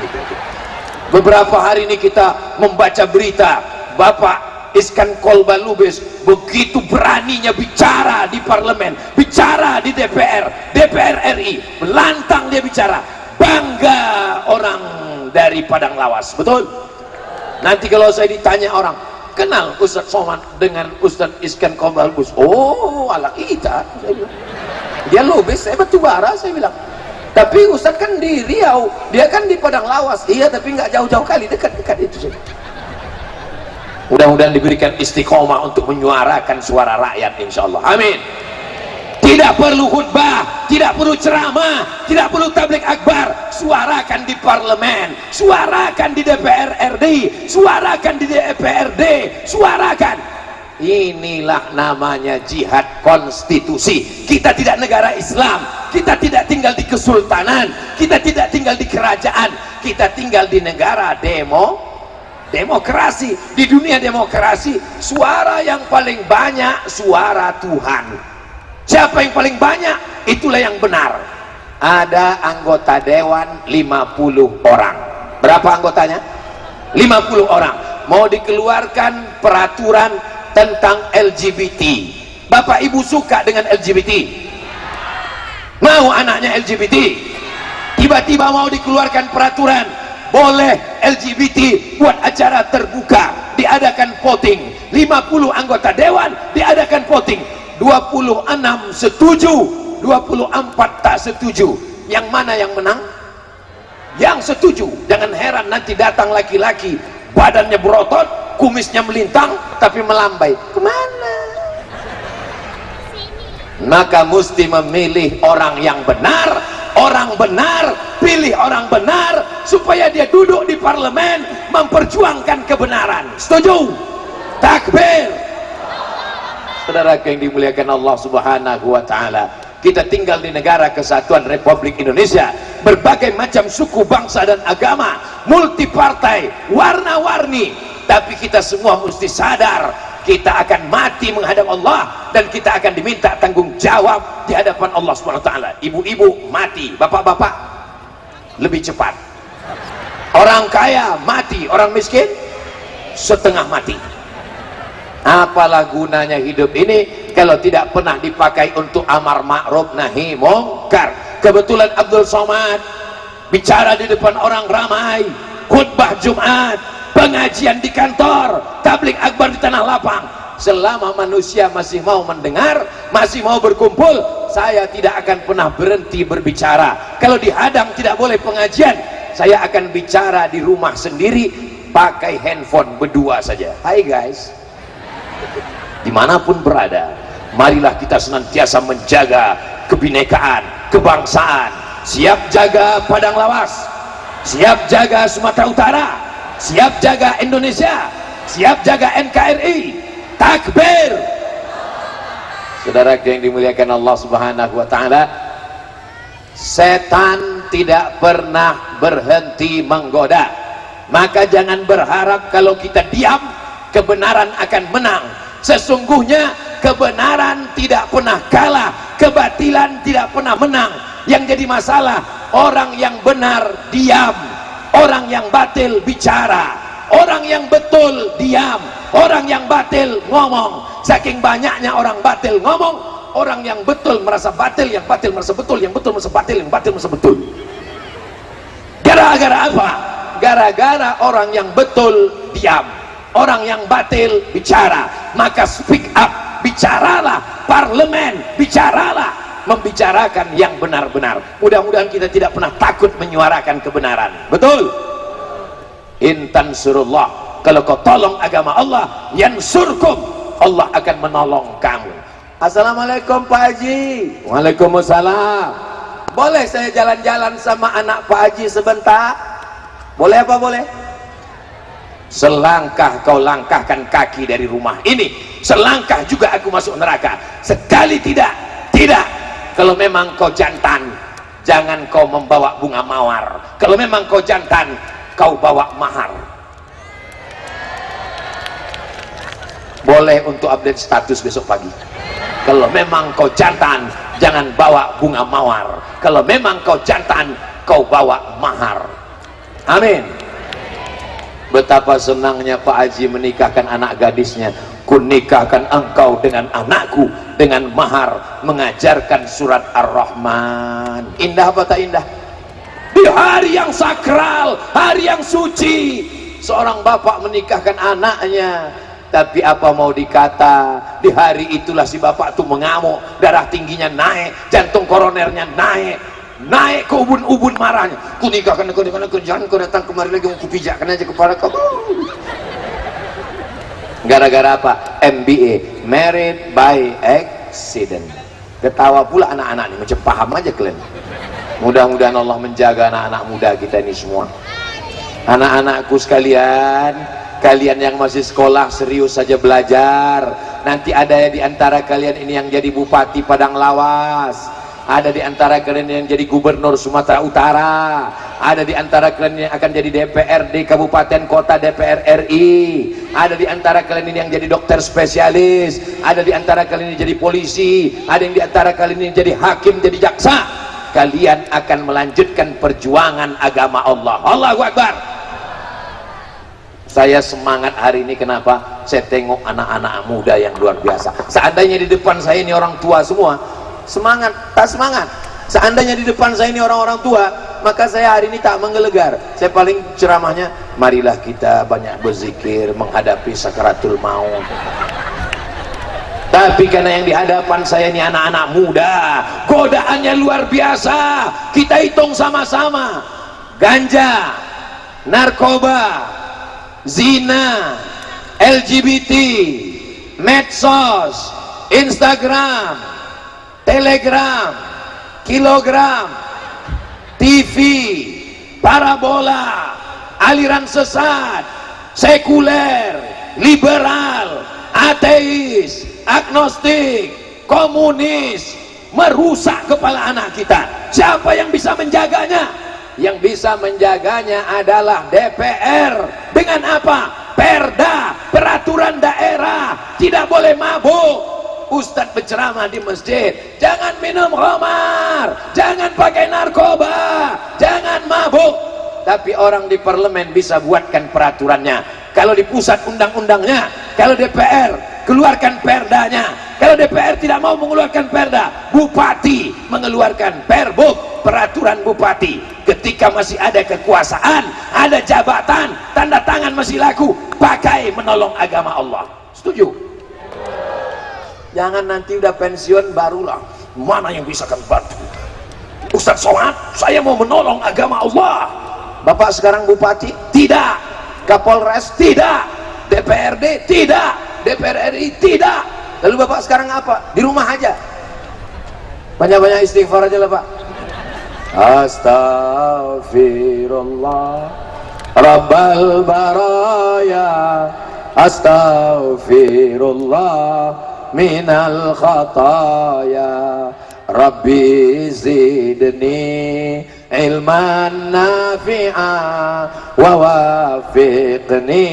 Beberapa hari ini kita membaca berita Bapak Iskan Kolbalubes begitu beraninya bicara di parlemen, bicara di DPR, DPR RI, melantang dia bicara, bangga orang dari Padang Lawas. Betul? Nanti kalau saya ditanya orang, kenal Ustaz Somad dengan Ustaz Iskan Kobalbus? Oh, ala kita, saya bilang. Dia lobis, saya batu bara, saya bilang. Tapi Ustaz kan di Riau, dia kan di Padang Lawas. Iya, tapi nggak jauh-jauh kali, dekat-dekat itu saja. Mudah-mudahan diberikan istiqomah untuk menyuarakan suara rakyat, insya Allah. Amin. Tidak perlu khutbah, tidak perlu ceramah, tidak perlu tabligh akbar. Suarakan di parlemen, suarakan di DPR RI, suarakan di DPRD, suarakan. Inilah namanya jihad konstitusi. Kita tidak negara Islam, kita tidak tinggal di kesultanan, kita tidak tinggal di kerajaan, kita tinggal di negara demokrasi. Di dunia demokrasi, suara yang paling banyak suara Tuhan. Siapa yang paling banyak, itulah yang benar. Ada anggota dewan 50 orang. Berapa anggotanya? 50 orang. Mau dikeluarkan peraturan tentang LGBT. Bapak ibu suka dengan LGBT? Mau anaknya LGBT? Tiba-tiba mau dikeluarkan peraturan boleh LGBT buat acara terbuka, diadakan voting. 50 anggota dewan diadakan voting. 26 setuju, 24 tak setuju. Yang mana yang menang? Yang setuju. Jangan heran nanti datang laki-laki, badannya berotot, kumisnya melintang, tapi melambai. Kemana? Maka mesti memilih orang yang benar. Orang benar, pilih orang benar, supaya dia duduk di parlemen memperjuangkan kebenaran. Setuju? Takbir. Saudara yang dimuliakan Allah Subhanahu wa Ta'ala, kita tinggal di negara kesatuan Republik Indonesia, berbagai macam suku, bangsa dan agama, multi partai, warna-warni, tapi kita semua mesti sadar kita akan mati menghadap Allah, dan kita akan diminta tanggung jawab di hadapan Allah Subhanahu wa Ta'ala. Ibu-ibu mati, bapak-bapak lebih cepat. Orang kaya mati, orang miskin setengah mati. Apalah gunanya hidup ini kalau tidak pernah dipakai untuk amar ma'ruf nahi mungkar. Kebetulan Abdul Somad bicara di depan orang ramai, khutbah Jumat, pengajian di kantor, tabligh akbar di tanah lapang. Selama manusia masih mau mendengar, masih mau berkumpul, saya tidak akan pernah berhenti berbicara. Kalau dihadang tidak boleh pengajian, saya akan bicara di rumah sendiri pakai handphone berdua saja. Hai guys, dimanapun berada, marilah kita senantiasa menjaga kebinekaan, kebangsaan. Siap jaga Padang Lawas, siap jaga Sumatera Utara, siap jaga Indonesia, siap jaga NKRI. Takbir. Saudara yang dimuliakan Allah Subhanahu wa Ta'ala, setan tidak pernah berhenti menggoda. Maka jangan berharap kalau kita diam kebenaran akan menang. Sesungguhnya kebenaran tidak pernah kalah, kebatilan tidak pernah menang. Yang jadi masalah, orang yang benar diam, orang yang batil bicara. Orang yang betul diam, orang yang batil ngomong. Saking banyaknya orang batil ngomong, orang yang betul merasa batil, yang batil merasa betul, yang betul merasa batil, yang batil merasa betul. Gara-gara apa? Gara-gara orang yang betul diam, orang yang batil bicara. Maka speak up, bicaralah. Parlemen, bicaralah, membicarakan yang benar-benar. Mudah-mudahan kita tidak pernah takut menyuarakan kebenaran. Betul? Intan surullah, kalau kau tolong agama Allah, yansurkum, Allah akan menolong kamu. Assalamualaikum Pak Haji. Waalaikumsalam. Boleh saya jalan-jalan sama anak Pak Haji sebentar? Boleh apa boleh? Selangkah kau langkahkan kaki dari rumah ini, selangkah juga aku masuk neraka. Sekali tidak, tidak. Kalau memang kau jantan, jangan kau membawa bunga mawar. Kalau memang kau jantan, kau bawa mahar. Boleh untuk update status besok pagi. Kalau memang kau jantan, jangan bawa bunga mawar. Kalau memang kau jantan, kau bawa mahar. Amin. Betapa senangnya Pak Haji menikahkan anak gadisnya. Kunikahkan engkau dengan anakku dengan mahar, mengajarkan surat Ar-Rahman. Indah apa tak indah? Di hari yang sakral, hari yang suci, seorang bapak menikahkan anaknya Tapi apa mau dikata, di hari itulah si bapak tuh mengamuk, darah tingginya naik, jantung koronernya naik ke ubun-ubun marahnya. Ku nikahkan aku dengan jangan kau datang kemari lagi, mau kupijakkan aja kepala kau. Gara-gara apa? MBA, married by accident. Ketawa pula anak-anak ini, macam paham aja kalian. Mudah-mudahan Allah menjaga anak-anak muda kita ini semua. Anak-anakku sekalian, kalian yang masih sekolah serius saja belajar. Nanti ada di antara kalian ini yang jadi bupati Padang Lawas, ada di antara kalian yang jadi gubernur Sumatera Utara, ada di antara kalian yang akan jadi DPRD Kabupaten Kota DPR RI, ada di antara kalian ini yang jadi dokter spesialis, ada di antara kalian ini jadi polisi, ada yang di antara kalian ini jadi hakim, jadi jaksa. Kalian akan melanjutkan perjuangan agama Allah. Allahu Akbar. Saya semangat hari ini, kenapa? Saya tengok anak-anak muda yang luar biasa. Seandainya di depan saya ini orang tua semua, semangat, tak semangat. Seandainya di depan saya ini orang-orang tua, maka saya hari ini tak menggelegar. Saya paling ceramahnya, marilah kita banyak berzikir menghadapi sakaratul maut. Tapi karena yang di hadapan saya ini anak-anak muda, godaannya luar biasa. Kita hitung sama-sama: ganja, narkoba, zina, LGBT, medsos, Instagram, Telegram, kilogram, TV, parabola, aliran sesat, sekuler, liberal, ateis, agnostik, komunis, merusak kepala anak kita. Siapa yang bisa menjaganya? Yang bisa menjaganya adalah DPR. Dengan apa? Perda, peraturan daerah. Tidak boleh mabuk. Ustadz berceramah di masjid, jangan minum khamar, jangan pakai narkoba, jangan mabuk. Tapi orang di parlemen bisa buatkan peraturannya. Kalau di pusat undang-undangnya, kalau DPR keluarkan perdanya. Kalau DPR tidak mau mengeluarkan perda, bupati mengeluarkan perbuk, peraturan bupati. Ketika masih ada kekuasaan, ada jabatan, tanda tangan masih laku, pakai menolong agama Allah. Setuju? Jangan nanti udah pensiun barulah, mana yang bisa kan bantu. Ustadz Somad, saya mau menolong agama Allah. Bapak sekarang bupati? Tidak. Kapolres? Tidak. DPRD? Tidak. DPR RI? Tidak. Lalu bapak sekarang apa? Di rumah aja, banyak-banyak istighfar aja lah Pak. Astaghfirullah Rabbal baraya, astaghfirullah minal khataya, Rabbi zidni ilman nafi'a wa wafiqni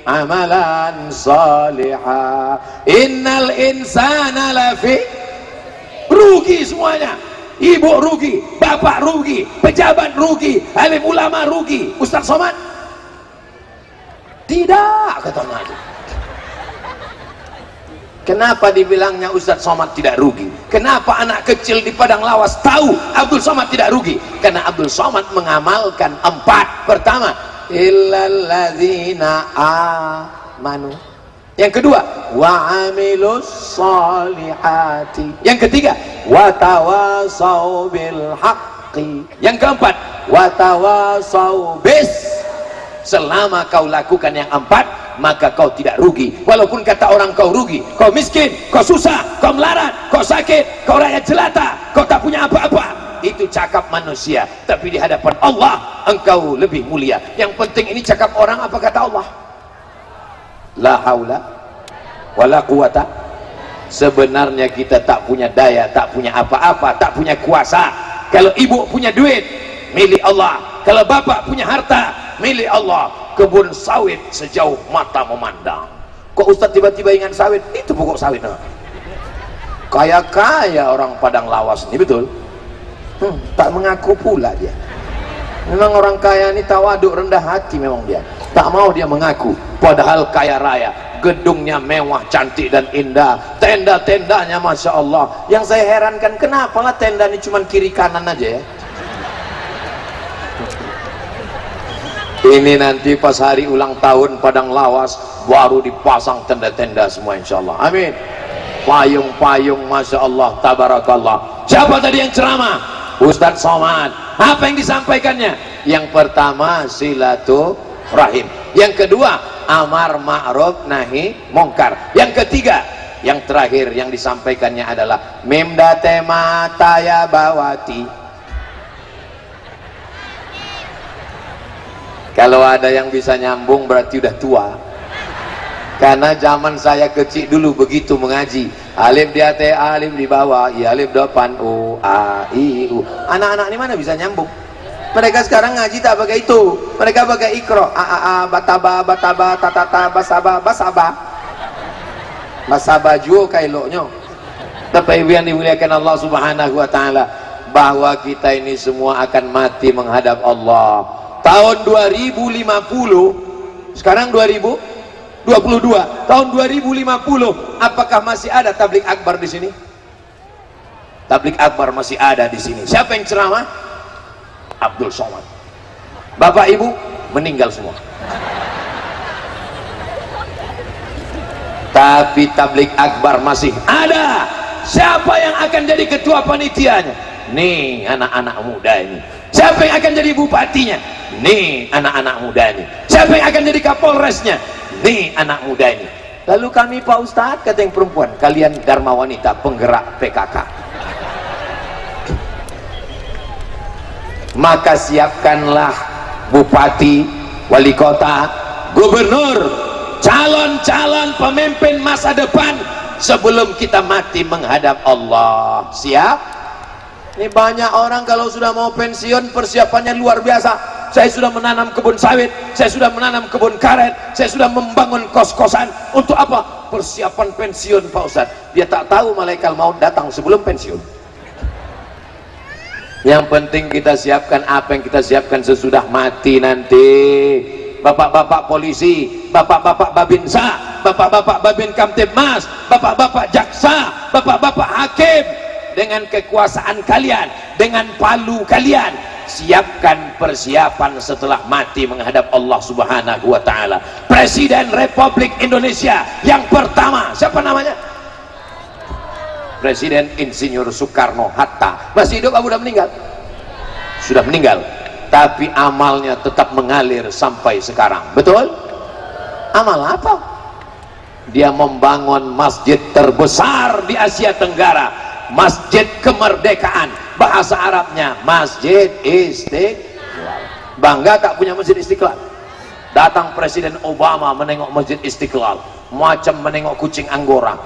amalan salihah. Innal insana lafi rugi semuanya. Ibu rugi, bapak rugi, pejabat rugi, alim ulama rugi. Ustadz Somad tidak, kata Nabi. Kenapa dibilangnya Ustadz Somad tidak rugi? Kenapa anak kecil di Padang Lawas tahu Abdul Somad tidak rugi? Karena Abdul Somad mengamalkan 4. Pertama, illalladzina amanu. Yang kedua, wa amilus solihati. Yang ketiga, wa tawasau bil haqqi. Yang keempat, wa tawasau bis. Selama kau lakukan yang 4, maka kau tidak rugi. Walaupun kata orang kau rugi, kau miskin, kau susah, kau melarat, kau sakit, kau rakyat jelata, kau tak punya apa-apa, itu cakap manusia. Tapi di hadapan Allah engkau lebih mulia. Yang penting ini cakap orang apa kata Allah. La haula wala quwata. Sebenarnya kita tak punya daya, tak punya apa-apa, tak punya kuasa. Kalau ibu punya duit, milik Allah. Kalau bapak punya harta, milik Allah. Kebun sawit sejauh mata memandang. Kok Ustadz tiba-tiba ingat sawit? Itu pokok sawit. Kaya-kaya orang Padang Lawas ini, betul? Tak mengaku pula dia. Memang orang kaya ini tawaduk, rendah hati memang dia. Tak mau dia mengaku, padahal kaya raya. Gedungnya mewah, cantik dan indah. Tenda-tendanya Masya Allah. Yang saya herankan, kenapa lah tenda ini cuma kiri kanan aja ya? Ini nanti pas hari ulang tahun Padang Lawas baru dipasang tenda-tenda semua insyaallah. Amin. Payung-payung, masya Allah, tabarakallah. Siapa tadi yang ceramah? Ustadz Somad. Apa yang disampaikannya? Yang pertama silaturahim, yang kedua amar ma'ruf nahi mungkar, yang ketiga, yang terakhir yang disampaikannya adalah mimda tema taya bawati. Kalau ada yang bisa nyambung berarti udah tua. Karena zaman saya kecil dulu begitu mengaji, alif di atas, alif di bawah, i alif depan, u a i u. Anak-anak ini mana bisa nyambung? Mereka sekarang ngaji tak pakai itu, mereka pakai ikro, a a a, bataba bataba, tatata basaba basaba, basaba juo kailoknya. Tapi yang dimuliakan Allah Subhanahu Wa Taala, bahwa kita ini semua akan mati menghadap Allah. Tahun 2050, sekarang 2022, tahun 2050, apakah masih ada tablik akbar di sini? Tablik akbar masih ada di sini. Siapa yang ceramah? Abdul Somad. Bapak ibu meninggal semua. Tapi tablik akbar masih ada. Siapa yang akan jadi ketua panitianya? Nih anak-anak muda ini. Siapa yang akan jadi bupatinya? Nih anak-anak muda ini. Siapa yang akan jadi kapolresnya? Nih anak muda ini. Lalu kami Pak Ustadz, kata yang perempuan, kalian Dharma Wanita penggerak PKK. Maka siapkanlah bupati, wali kota, gubernur, calon-calon pemimpin masa depan sebelum kita mati menghadap Allah. Siap? Ini banyak orang kalau sudah mau pensiun persiapannya luar biasa. Saya sudah menanam kebun sawit, saya sudah menanam kebun karet, saya sudah membangun kos-kosan. Untuk apa? Persiapan pensiun Pak Ustadz. Dia tak tahu malaikat maut datang sebelum pensiun. Yang penting kita siapkan apa yang kita siapkan sesudah mati nanti. Bapak-bapak polisi, bapak-bapak babinsa, bapak-bapak babin kamtibmas, bapak-bapak jaksa, bapak-bapak hakim, dengan kekuasaan kalian, dengan palu kalian, siapkan persiapan setelah mati menghadap Allah Subhanahu Wa Taala. Presiden Republik Indonesia yang pertama siapa namanya? Presiden Insinyur Soekarno Hatta. Masih hidup atau sudah meninggal? Sudah meninggal, tapi amalnya tetap mengalir sampai sekarang. Betul? Amal apa? Dia membangun masjid terbesar di Asia Tenggara, Masjid Kemerdekaan. Bahasa Arabnya Masjid Istiqlal. Bangga tak punya Masjid Istiqlal? Datang Presiden Obama menengok Masjid Istiqlal macam menengok kucing Anggora.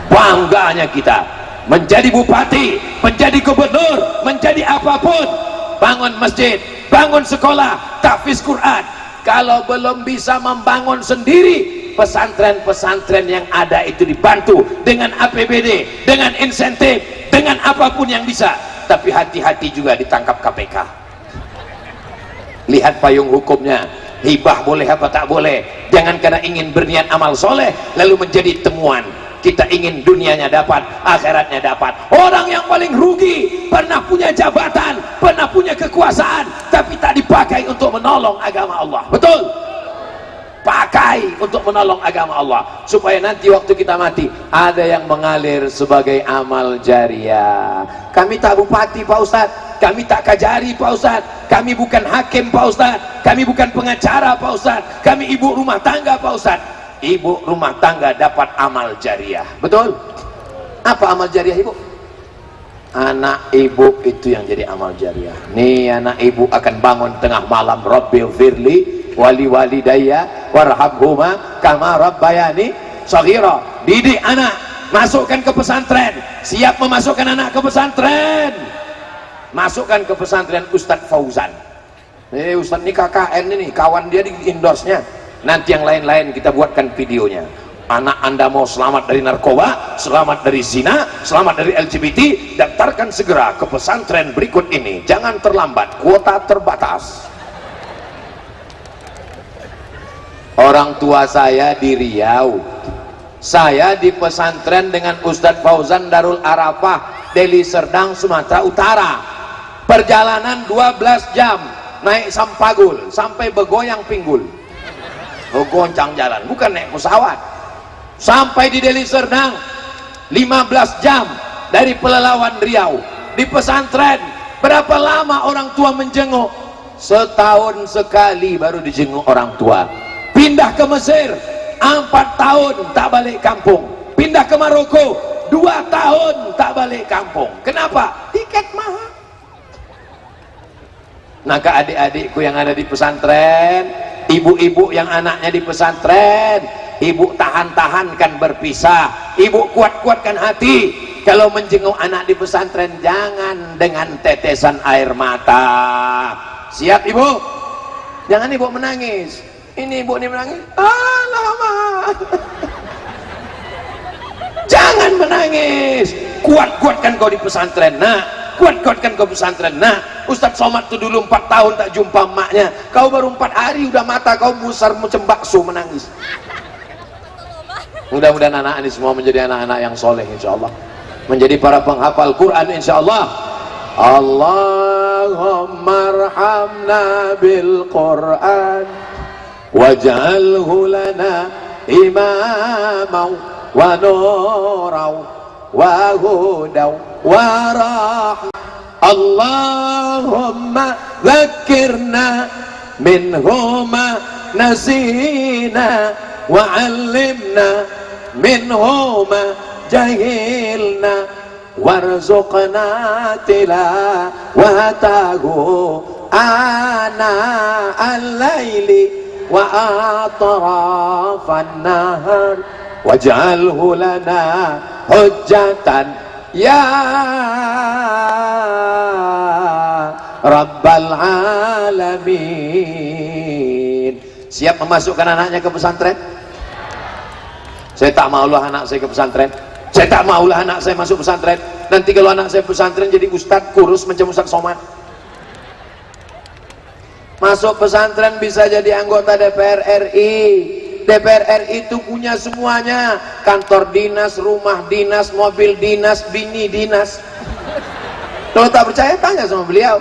Bangganya kita menjadi bupati, menjadi gubernur, menjadi apapun, bangun masjid, bangun sekolah, tahfiz Quran. Kalau belum bisa membangun sendiri, pesantren-pesantren yang ada itu dibantu dengan APBD, dengan insentif, dengan apapun yang bisa. Tapi hati-hati juga ditangkap KPK. Lihat payung hukumnya. Hibah boleh apa tak boleh. Jangan karena ingin berniat amal soleh lalu menjadi temuan. Kita ingin dunianya dapat, akhiratnya dapat. Orang yang paling rugi pernah punya jabatan, pernah punya kekuasaan, tapi tak dipakai untuk menolong agama Allah. Betul? Pakai untuk menolong agama Allah, supaya nanti waktu kita mati ada yang mengalir sebagai amal jariah. Kami tak bupati Pak Ustadz, kami tak kajari Pak Ustadz, kami bukan hakim Pak Ustadz, kami bukan pengacara Pak Ustadz, kami ibu rumah tangga Pak Ustadz. Ibu rumah tangga dapat amal jariah. Betul? Apa amal jariah ibu? Anak ibu itu yang jadi amal jariah. Nih anak ibu akan bangun tengah malam, Rabbil firli wali walidayya warhamhuma kama rabbayani shaghira. Didik anak, masukkan ke pesantren. Siap memasukkan anak ke pesantren. Masukkan ke pesantren Ustadz Fauzan. Ustadz ini KKN ini, kawan dia di endorse-nya. Nanti yang lain-lain kita buatkan videonya. Anak anda mau selamat dari narkoba, selamat dari zina, selamat dari LGBT, daftarkan segera ke pesantren berikut ini. Jangan terlambat, kuota terbatas. Orang tua saya di Riau, saya di pesantren dengan Ustadz Fauzan Darul Arafah, Deli Serdang, Sumatera Utara. Perjalanan 12 jam. naik sampagul sampai begoyang pinggul, goncang jalan, bukan naik pesawat. Sampai di Deli Serdang 15 jam dari Pelalawan Riau. Di pesantren berapa lama orang tua menjenguk? Setahun sekali baru dijenguk orang tua. Pindah ke Mesir 4 tahun tak balik kampung. Pindah ke Maroko 2 tahun tak balik kampung. Kenapa? Tiket mahal. Nah, ke adik-adikku yang ada di pesantren, ibu-ibu yang anaknya di pesantren, ibu tahan-tahankan berpisah, ibu kuat-kuatkan hati. Kalau menjenguk anak di pesantren jangan dengan tetesan air mata. Siap ibu? Jangan ibu menangis. Ini ibu ini menangis, alamak. Jangan menangis. Kuat-kuatkan kau di pesantren, nak. Kuat-kuatkan kau pesantren, nak. Ustadz Somad tuh dulu 4 tahun tak jumpa emaknya. Kau baru 4 hari udah mata kau musar macam bakso menangis. Mudah-mudahan anak ini semua menjadi anak-anak yang soleh insyaallah, menjadi para penghafal Quran insyaallah. Allahumma arhamna bil Quran waj'alhu lana imaman wa nuran wa hudan wa rahmah. Allahumma dhakkirna minhuma nasina wa 'allimna minhuma jahilna warzuqna tilawatahu ana al-laili wa atrafan nahar waj'alhu lana hujjatan ya rabbal alamin. Siap memasukkan anaknya ke pesantren? Saya tak maulah anak saya ke pesantren. Saya tak maulah anak saya masuk pesantren. Nanti kalau anak saya pesantren jadi ustadz kurus macam Ustadz Somad. Masuk pesantren bisa jadi anggota DPR RI. DPR RI itu punya semuanya. Kantor dinas, rumah dinas, mobil dinas, bini dinas. Kalau tak percaya tanya sama beliau.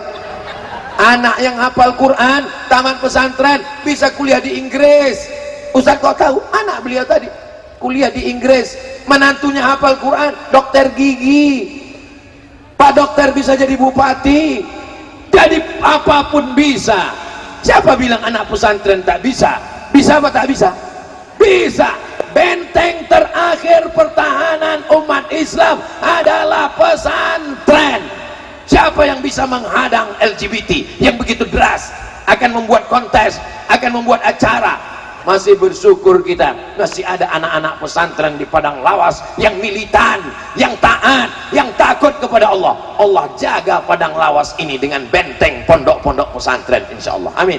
Anak yang hafal Quran, taman pesantren, bisa kuliah di Inggris. Ustadz kau tahu? Anak beliau tadi kuliah di Inggris, menantunya hafal Quran, dokter gigi. Pak dokter bisa jadi bupati. Jadi apapun bisa. Siapa bilang anak pesantren tak bisa? Bisa apa tak bisa? Bisa. Benteng terakhir pertahanan umat Islam adalah pesantren. Siapa yang bisa menghadang LGBT yang begitu deras, akan membuat kontes, akan membuat acara? Masih bersyukur kita masih ada anak-anak pesantren di Padang Lawas yang militan, yang taat, yang takut kepada Allah. Allah jaga Padang Lawas ini dengan benteng pondok-pondok pesantren insyaallah. Amin.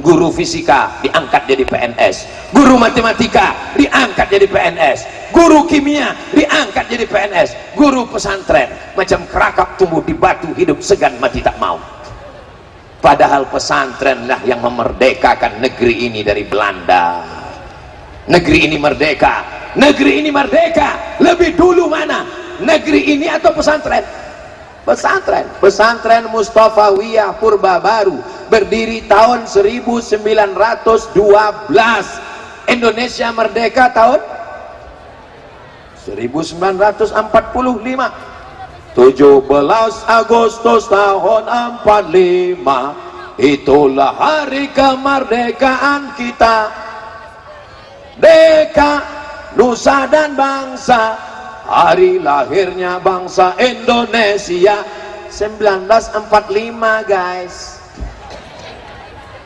Guru fisika diangkat jadi PNS, guru matematika diangkat jadi PNS, guru kimia diangkat jadi PNS, guru pesantren macam kerakap tumbuh di batu, hidup segan mati tak mau. Padahal pesantrenlah yang memerdekakan negeri ini dari Belanda. Negeri ini merdeka. Negeri ini merdeka lebih dulu mana? Negeri ini atau pesantren? Pesantren. Pesantren Mustafawiyah Purba Baru berdiri tahun 1912. Indonesia merdeka tahun 1945. 17 Agustus tahun 45, itulah hari kemerdekaan kita. Deka, nusa dan bangsa, hari lahirnya bangsa Indonesia 1945 guys.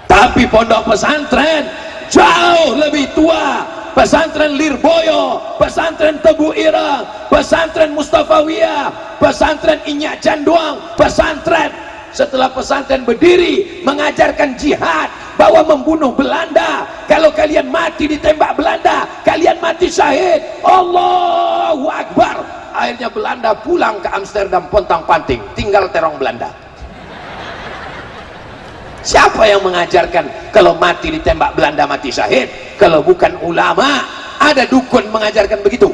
Tapi pondok pesantren jauh lebih tua. Pesantren Lirboyo, pesantren Tebu Ireng, pesantren Mustafawiyah, pesantren Inyak Canduang, pesantren setelah pesantren berdiri mengajarkan jihad, bahwa membunuh Belanda, kalau kalian mati ditembak Belanda kalian mati syahid. Allahu Akbar. Akhirnya Belanda pulang ke Amsterdam pontang-panting, tinggal terong Belanda. Siapa yang mengajarkan kalau mati ditembak Belanda mati syahid? Kalau bukan ulama. Ada dukun mengajarkan begitu.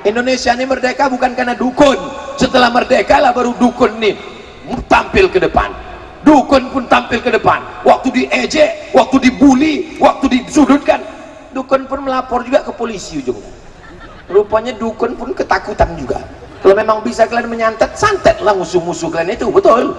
Indonesia ini merdeka bukan karena dukun. Setelah merdeka lah baru dukun nih tampil ke depan. dukun pun tampil ke depan, waktu diejek, waktu dibully, waktu disudutkan, dukun pun melapor juga ke polisi ujungnya. Rupanya dukun pun ketakutan juga. Kalau memang bisa kalian menyantet, santetlah musuh-musuh kalian itu, betul.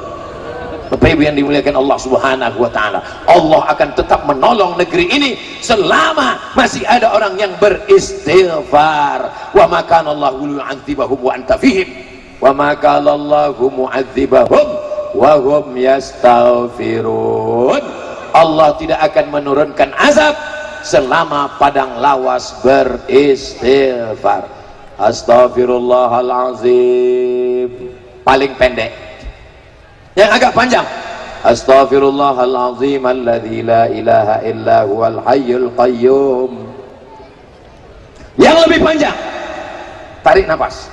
Bapak Ibu yang dimuliakan Allah Subhanahu wa taala, Allah akan tetap menolong negeri ini selama masih ada orang yang beristighfar. Wa ma kana Allahu yu'adzibahum wa anta fihim, wa ma kana Allahu mu'adzibahum wa hum yastaghfirun. Allah tidak akan menurunkan azab selama padang lawas beristighfar. Astaghfirullahalazim paling pendek. Yang agak panjang, astaghfirullahalazim alladzi la ilaha illa huwal hayyul qayyum. Yang lebih panjang, tarik nafas,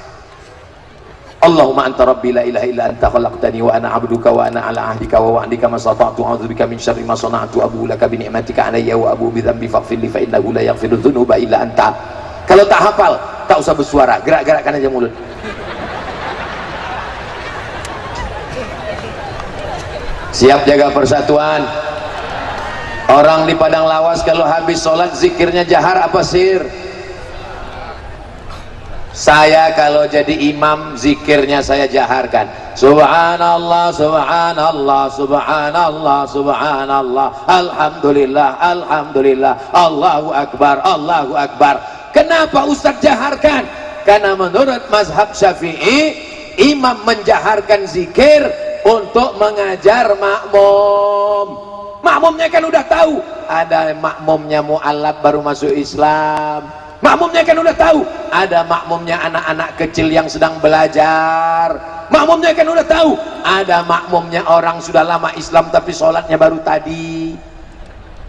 Allahumma anta rabbi la ilaha illa anta khalaqtani wa ana abduka wa ana ala ahdika wa wa'dika mastata'tu a'udzubika min syarri ma sana'tu abu laka bi ni'matika alayya wa abu bi dhanbi faghfir li fa innahu la yaghfiru dzunuba illa anta. Kalau tak hafal, tak usah bersuara, gerak-gerakkan aja mulut. Siap jaga persatuan. Orang di padang lawas kalau habis sholat zikirnya jahar apa sir? Saya kalau jadi imam zikirnya saya jaharkan. Subhanallah, subhanallah, subhanallah, subhanallah, alhamdulillah, alhamdulillah, Allahu akbar, Allahu akbar. Kenapa Ustadz jaharkan? Karena menurut mazhab Syafi'i, imam menjaharkan zikir untuk mengajar makmum. Makmumnya kan udah tahu, ada makmumnya mu'alaf baru masuk Islam. Makmumnya kan udah tahu, ada makmumnya anak-anak kecil yang sedang belajar. Makmumnya kan udah tahu, ada makmumnya orang sudah lama Islam tapi sholatnya baru tadi,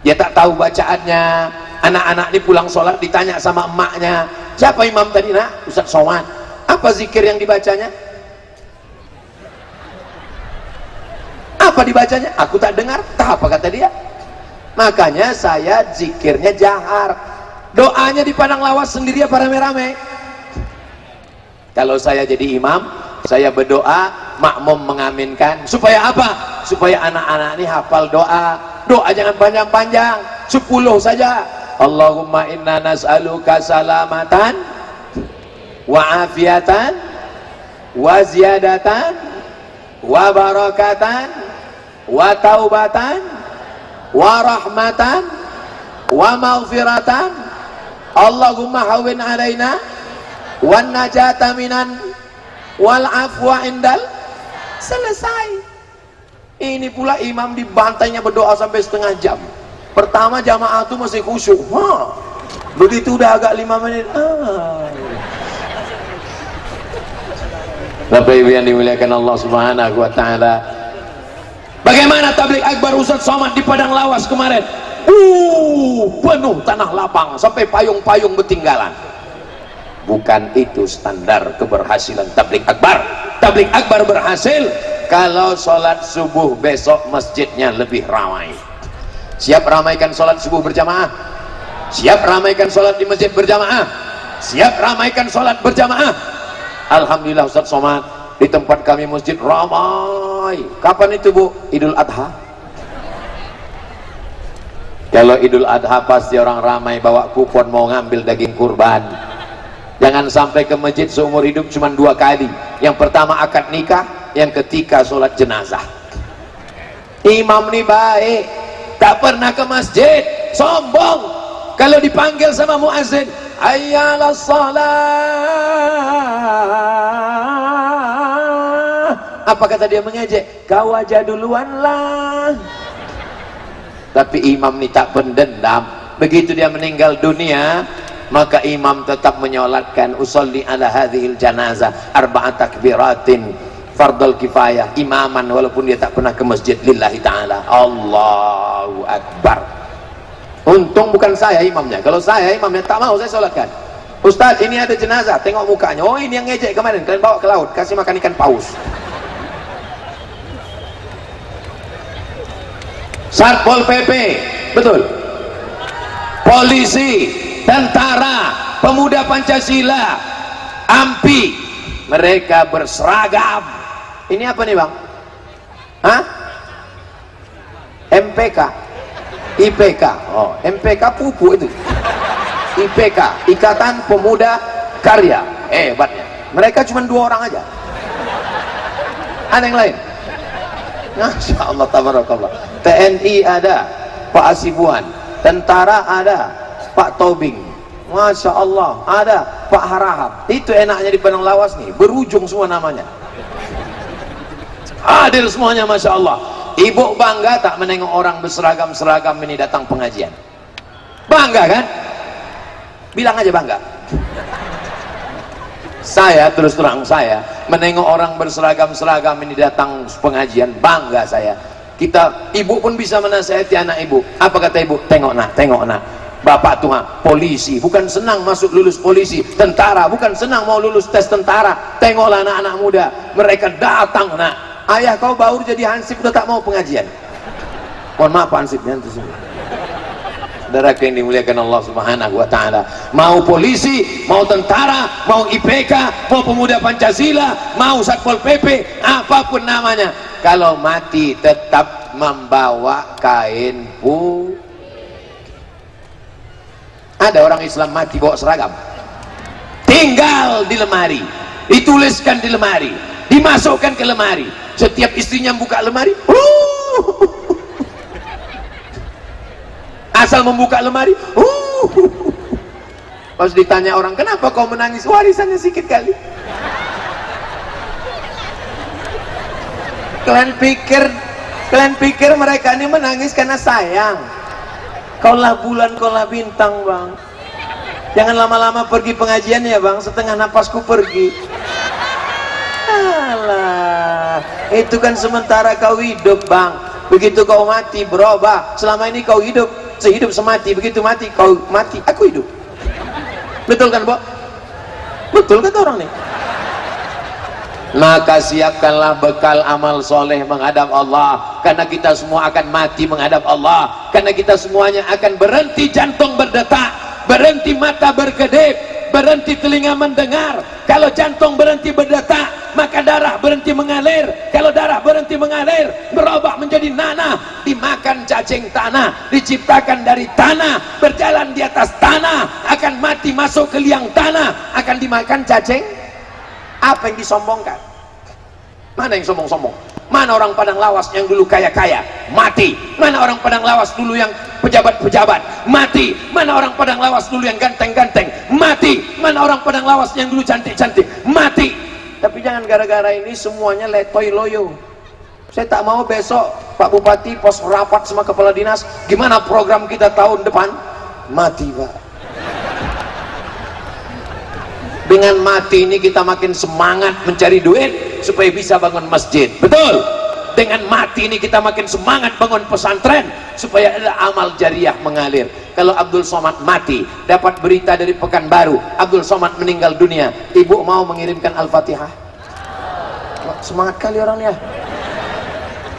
dia tak tahu bacaannya. Anak-anak ini pulang sholat ditanya sama emaknya, siapa imam tadi nak? Ustaz Somad. Apa zikir yang dibacanya? Apa dibacanya? Aku tak dengar. Tak apa kata dia. Makanya saya zikirnya jahar. Doanya di padang lawas sendiri apa rame-rame? Kalau saya jadi imam, saya berdoa, makmum mengaminkan. Supaya apa? Supaya anak-anak ini hafal doa. Doa jangan panjang-panjang, 10 saja. Allahumma inna nas'aluka salamatan wa afiatan wa ziyadatan wa barakatan wa taubatan wa rahmatan wa maghfiratan. Allahumma hawin alaina wan najata minan wal afwa indal. Selesai. Ini pula imam dibantainya berdoa sampai setengah jam. Pertama jamaah itu masih khusyuk, begitu udah agak 5 menit, Bapak Ibu yang dimuliakan Allah Subhanahu wa taala, bagaimana tabligh akbar Ustaz Somad di padang lawas kemarin? Penuh tanah lapang sampai payung-payung bertinggalan. Bukan itu standar keberhasilan tabligh akbar. Tabligh akbar berhasil kalau sholat subuh besok masjidnya lebih ramai. Siap ramaikan sholat subuh berjamaah? Siap ramaikan sholat di masjid berjamaah? Siap ramaikan sholat berjamaah? Alhamdulillah Ustaz Somad, di tempat kami masjid ramai. Kapan itu Bu? Idul Adha. Kalau Idul Adha pasti orang ramai bawa kupon mau ngambil daging kurban. Jangan sampai ke masjid seumur hidup cuma 2 kali. Yang pertama akad nikah, yang ketiga sholat jenazah. Imam nih baik, tak pernah ke masjid, sombong. Kalau dipanggil sama muazzin, hayyalas shalah, apa kata dia mengejek? Kau aja duluan lah. Tapi imam ini tak pendendam. Begitu dia meninggal dunia, maka imam tetap menyolatkan usolli ala hadhil janazah arba'at takbiratin fardul kifayah, imaman, walaupun dia tak pernah ke masjid lillahi ta'ala. Allahu akbar. Untung bukan saya imamnya. Kalau saya imamnya tak mau saya sholatkan. Ustaz ini ada jenazah, tengok mukanya, oh ini yang ngejek kemarin, kalian bawa ke laut, kasih makan ikan paus. Satpol PP, betul, polisi, tentara, pemuda Pancasila, AMPI, mereka berseragam. Ini apa nih bang? Hah? MPK, IPK. Oh, MPK pupuk itu. IPK, Ikatan Pemuda Karya. Hebatnya. Mereka cuma 2 orang aja. Ada yang lain? Masya Allah, tabarakallah. TNI ada Pak Asibuan, tentara ada Pak Tobing, Masya Allah ada Pak Harahap. Itu enaknya di Padang Lawas nih, berujung semua namanya. Hadir semuanya, Masya Allah. Ibu bangga tak menengok orang berseragam-seragam ini datang pengajian? Bangga kan? Bilang aja bangga. Saya terus terang, saya menengok orang berseragam-seragam ini datang pengajian, bangga saya. Ibu pun bisa menasihati anak ibu. Apa kata ibu? Tengok nak, bapak tuh polisi, bukan senang masuk lulus polisi. Tentara, bukan senang mau lulus tes tentara. Tengoklah anak-anak muda, mereka datang nak. Ayah kau baru jadi hansip udah tak mau pengajian. Mohon maaf hansipnya itu semua. Saudara yang dimuliakan Allah Subhanahu wa taala, mau polisi, mau tentara, mau IPK, mau pemuda Pancasila, mau Satpol PP, apapun namanya, kalau mati tetap membawa kain putih. Ada orang Islam mati bawa seragam, tinggal di lemari, dituliskan di lemari, dimasukkan ke lemari. Setiap istrinya buka lemari, asal membuka lemari, pas ditanya orang, kenapa kau menangis? Warisannya sedikit kali. Kalian pikir mereka ini menangis karena sayang? Kaulah bulan, kaulah bintang bang. Jangan lama-lama pergi pengajian ya bang, setengah napasku pergi. Alah, itu kan sementara kau hidup bang, begitu kau mati berubah. Selama ini kau hidup sehidup semati, begitu mati kau mati, aku hidup. Betul kan, Bo? Betul kata orang nih. Maka siapkanlah bekal amal soleh menghadap Allah, karena kita semua akan mati menghadap Allah, karena kita semuanya akan berhenti jantung berdetak, berhenti mata berkedip, berhenti telinga mendengar. Kalau jantung berhenti berdetak, maka darah berhenti mengalir. Kalau darah berhenti mengalir, berubah menjadi nanah, dimakan cacing tanah, diciptakan dari tanah, berjalan di atas tanah, akan mati masuk ke liang tanah, akan dimakan cacing. Apa yang disombongkan? Mana yang sombong-sombong? Mana orang Padang Lawas yang dulu kaya-kaya? Mati. Mana orang Padang Lawas dulu yang pejabat-pejabat? Mati. Mana orang Padang Lawas dulu yang ganteng-ganteng? Mati. Mana orang Padang Lawas yang dulu cantik-cantik? Mati. Tapi jangan gara-gara ini semuanya letoy loyo. Saya tak mau besok Pak Bupati pos rapat sama kepala dinas, gimana program kita tahun depan? Mati Pak. Dengan mati ini kita makin semangat mencari duit supaya bisa bangun masjid. Betul? Dengan mati ini kita makin semangat bangun pesantren supaya ada amal jariah mengalir. Kalau Abdul Somad mati, dapat berita dari Pekanbaru, Abdul Somad meninggal dunia, ibu mau mengirimkan Al-Fatihah? Semangat kali orangnya.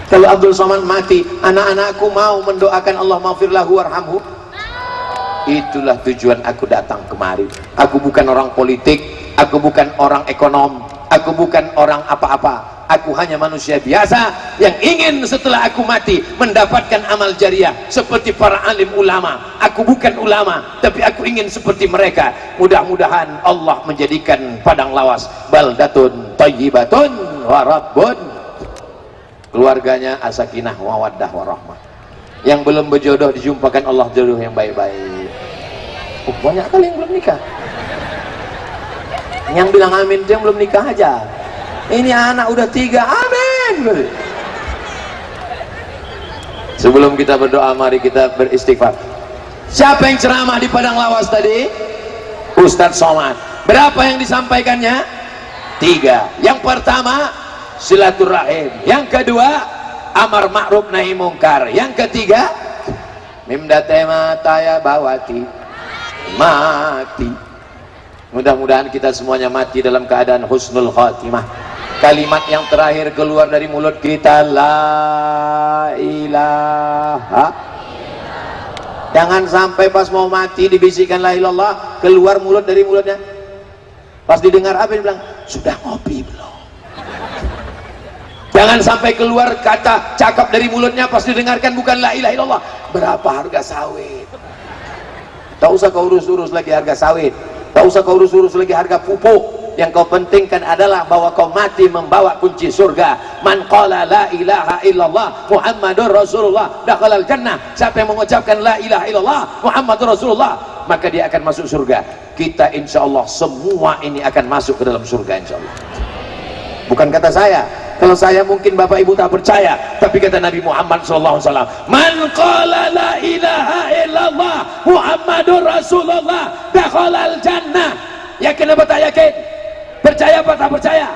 Kalau Abdul Somad mati, anak-anakku mau mendoakan Allah maghfirlahu warhamhu. Itulah tujuan aku datang kemari. Aku bukan orang politik, aku bukan orang ekonom, aku bukan orang apa-apa. Aku hanya manusia biasa yang ingin setelah aku mati mendapatkan amal jariah seperti para alim ulama. Aku bukan ulama, tapi aku ingin seperti mereka. Mudah-mudahan Allah menjadikan Padang Lawas baldatun thayyibatun wa rabbun, keluarganya asakinah mawaddah warahmah. Yang belum berjodoh dijumpakan Allah jodoh yang baik-baik. Banyak kali yang belum nikah. Yang bilang amin itu yang belum nikah aja. Ini anak udah 3, amin. Sebelum kita berdoa, mari kita beristighfar. Siapa yang ceramah di Padang Lawas tadi? Ustadz Somad. Berapa yang disampaikannya? 3. Yang pertama silaturahim, yang kedua amar ma'ruf nahi mungkar, yang ketiga mimdatema taya bawati, mati. Mudah-mudahan kita semuanya mati dalam keadaan husnul khatimah. Kalimat yang terakhir keluar dari mulut kita, la ilaha. Jangan sampai pas mau mati dibisikkan la ilallah, keluar mulut dari mulutnya, pas didengar apa dia bilang, sudah ngopi belum? Jangan sampai keluar kata cakap dari mulutnya pas didengarkan bukan la ilaha illallah. Berapa harga sawit? Tak usah kau urus-urus lagi harga sawit, tak usah kau urus-urus lagi harga pupuk. Yang kau pentingkan adalah bahwa kau mati membawa kunci surga. Man qala la ilaha illallah Muhammadur Rasulullah dakhalal jannah. Siapa yang mengucapkan la ilaha illallah Muhammadur Rasulullah, maka dia akan masuk surga. Kita insyaallah semua ini akan masuk ke dalam surga insyaallah. Bukan kata saya. Kalau saya mungkin Bapak Ibu tak percaya, tapi kata Nabi Muhammad SAW, man qala la ilaha illallah Muhammadur Rasulullah dakhalal jannah. Yakin apa tak yakin? Percaya apa tak percaya?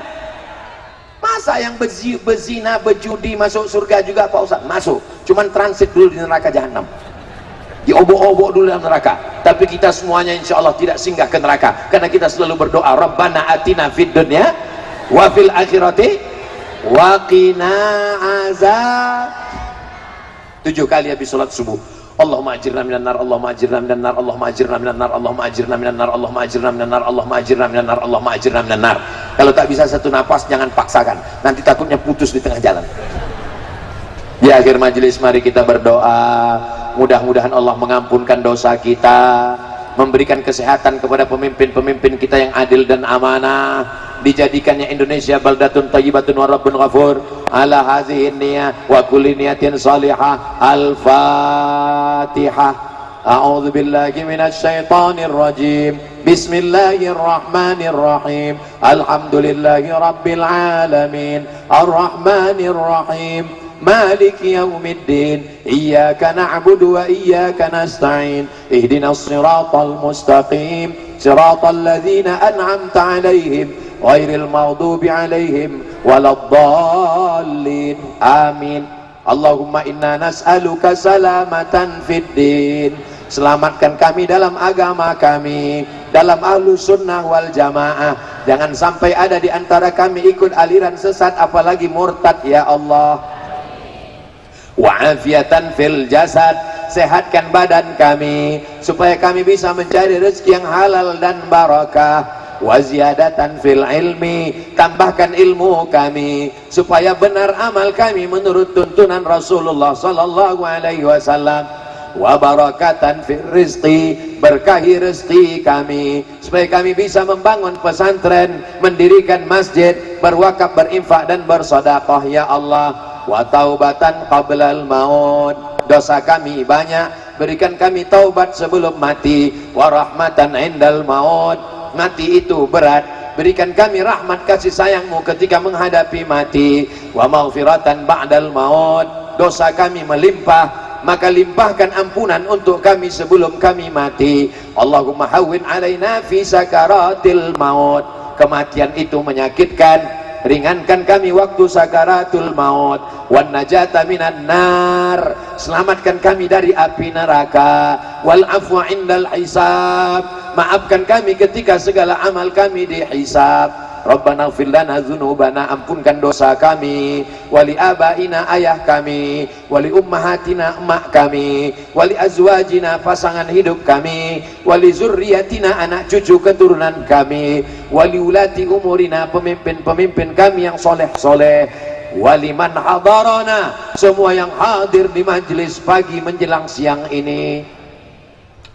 Masa yang berzina, berjudi masuk surga juga Pak Ustaz? Masuk, cuman transit dulu di neraka jahanam, diobok-obok dulu dalam neraka. Tapi kita semuanya insya Allah tidak singgah ke neraka, karena kita selalu berdoa Rabbana atina fid dunya wa fil akhirati wa qina azab. 7 kali habis sholat subuh, Allahumma ajirna minan nar, Allahumma ajirna minan nar, Allahumma ajirna minan nar, Allahumma ajirna minan nar, Allahumma ajirna minan nar, Allahumma ajirna minan nar, Allahumma ajirna minan nar. Kalau tak bisa satu nafas jangan paksakan, nanti takutnya putus di tengah jalan. Di akhir majelis mari kita berdoa, mudah-mudahan Allah mengampunkan dosa kita, memberikan kesehatan kepada pemimpin-pemimpin kita yang adil dan amanah, dijadikannya Indonesia baldatun thayyibatun wa rabbun ghafur. Ala hazihin niyah wa kulli niyatin salihah. Al-Fatihah. A'udzu billahi minasy syaithanir rajim. Bismillahirrahmanirrahim. Alhamdulillahi rabbil alamin. Arrahmanir rahim. مالك يوم الدين إياك نعبد وإياك نستعين اهدنا الصراط المستقيم صراط الذين أنعمت عليهم غير المغضوب عليهم ولا الضالين آمين اللهم إنا نسألك سلامة في الدين. Selamatkan kami dalam agama kami, dalam ahlus sunnah wal jamaah. Jangan sampai ada di antara kami ikut aliran sesat, apalagi murtad ya Allah. Wa'afiatan fil jasad, sehatkan badan kami supaya kami bisa mencari rezeki yang halal dan barakah. Wa ziyadatan fil ilmi, tambahkan ilmu kami supaya benar amal kami menurut tuntunan Rasulullah sallallahu alaihi wasallam. Wa barakatan fil rizqi, berkahi rezeki kami supaya kami bisa membangun pesantren, mendirikan masjid, berwakaf, berinfak dan bersedekah ya Allah. Wa taubatan qablal maut, dosa kami banyak, berikan kami taubat sebelum mati. Wa rahmatan indal maut, mati itu berat, berikan kami rahmat kasih sayangmu ketika menghadapi mati. Wa maghfiratan ba'dal maut, dosa kami melimpah, maka limpahkan ampunan untuk kami sebelum kami mati. Allahumma hawwin alaina fi sakaratil maut, kematian itu menyakitkan, ringankan kami waktu sakaratul maut. Wan najata minan nar, selamatkan kami dari api neraka. Wal afwa indal hisab, maafkan kami ketika segala amal kami dihisab. Rabbana ighfir lana dzunubana, ampunkan dosa kami. Wali abaina, ayah kami. Wali ummahatina, emak kami. Wali azwajina, pasangan hidup kami. Wali zurriyatina, anak cucu keturunan kami. Wali ulati umurina, pemimpin-pemimpin kami yang soleh-soleh. Wali man hadarana, semua yang hadir di majlis pagi menjelang siang ini.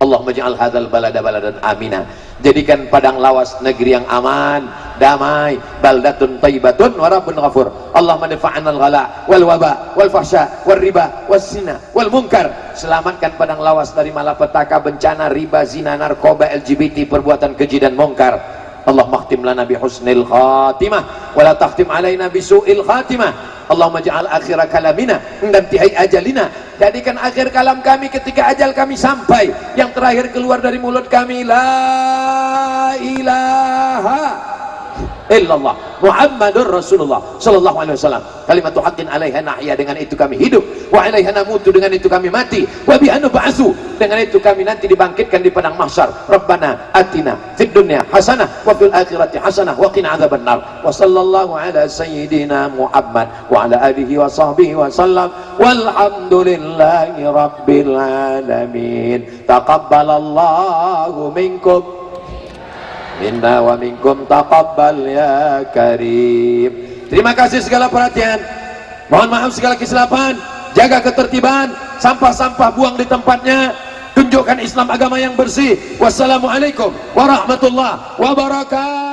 Allahumma ja'al hadzal balada baladan amina, jadikan Padang Lawas negeri yang aman, damai, baldatun thayyibatun wa rabbun ghafur. Allahumma dafa'anal ghala wal waba wal fahsya wal riba was zina wal munkar. Selamatkan Padang Lawas dari malapetaka, bencana, riba, zina, narkoba, LGBT, perbuatan keji dan munkar. Allahumma khtim lana bi husnil khatimah wa la takhtim alaina bi su'il khatimah. Allahumma ja'al akhira kalamina dan tihai ajalina, jadikan akhir kalam kami ketika ajal kami sampai, yang terakhir keluar dari mulut kami la ilaha illallah Muhammadur Rasulullah sallallahu alaihi wasallam. Kalimatu haqqin 'alaiha nahya, dengan itu kami hidup. Wa 'alaiha namutu, dengan itu kami mati. Wa biha nub'atsu, dengan itu kami nanti dibangkitkan di padang mahsyar. Rabbana atina fid dunya hasanah wa fil akhirati hasanah wa qina adzabannar. Wa sallallahu ala sayyidina Muhammad wa ala alihi wa sahbihi wa sallam. Walhamdulillahi rabbil alamin. Taqabbalallahu minkum minna wa minkum taqabbal ya karim. Terima kasih segala perhatian. Mohon maaf segala kesilapan, jaga ketertiban, sampah-sampah buang di tempatnya, tunjukkan Islam agama yang bersih. Wassalamualaikum warahmatullahi wabarakatuh.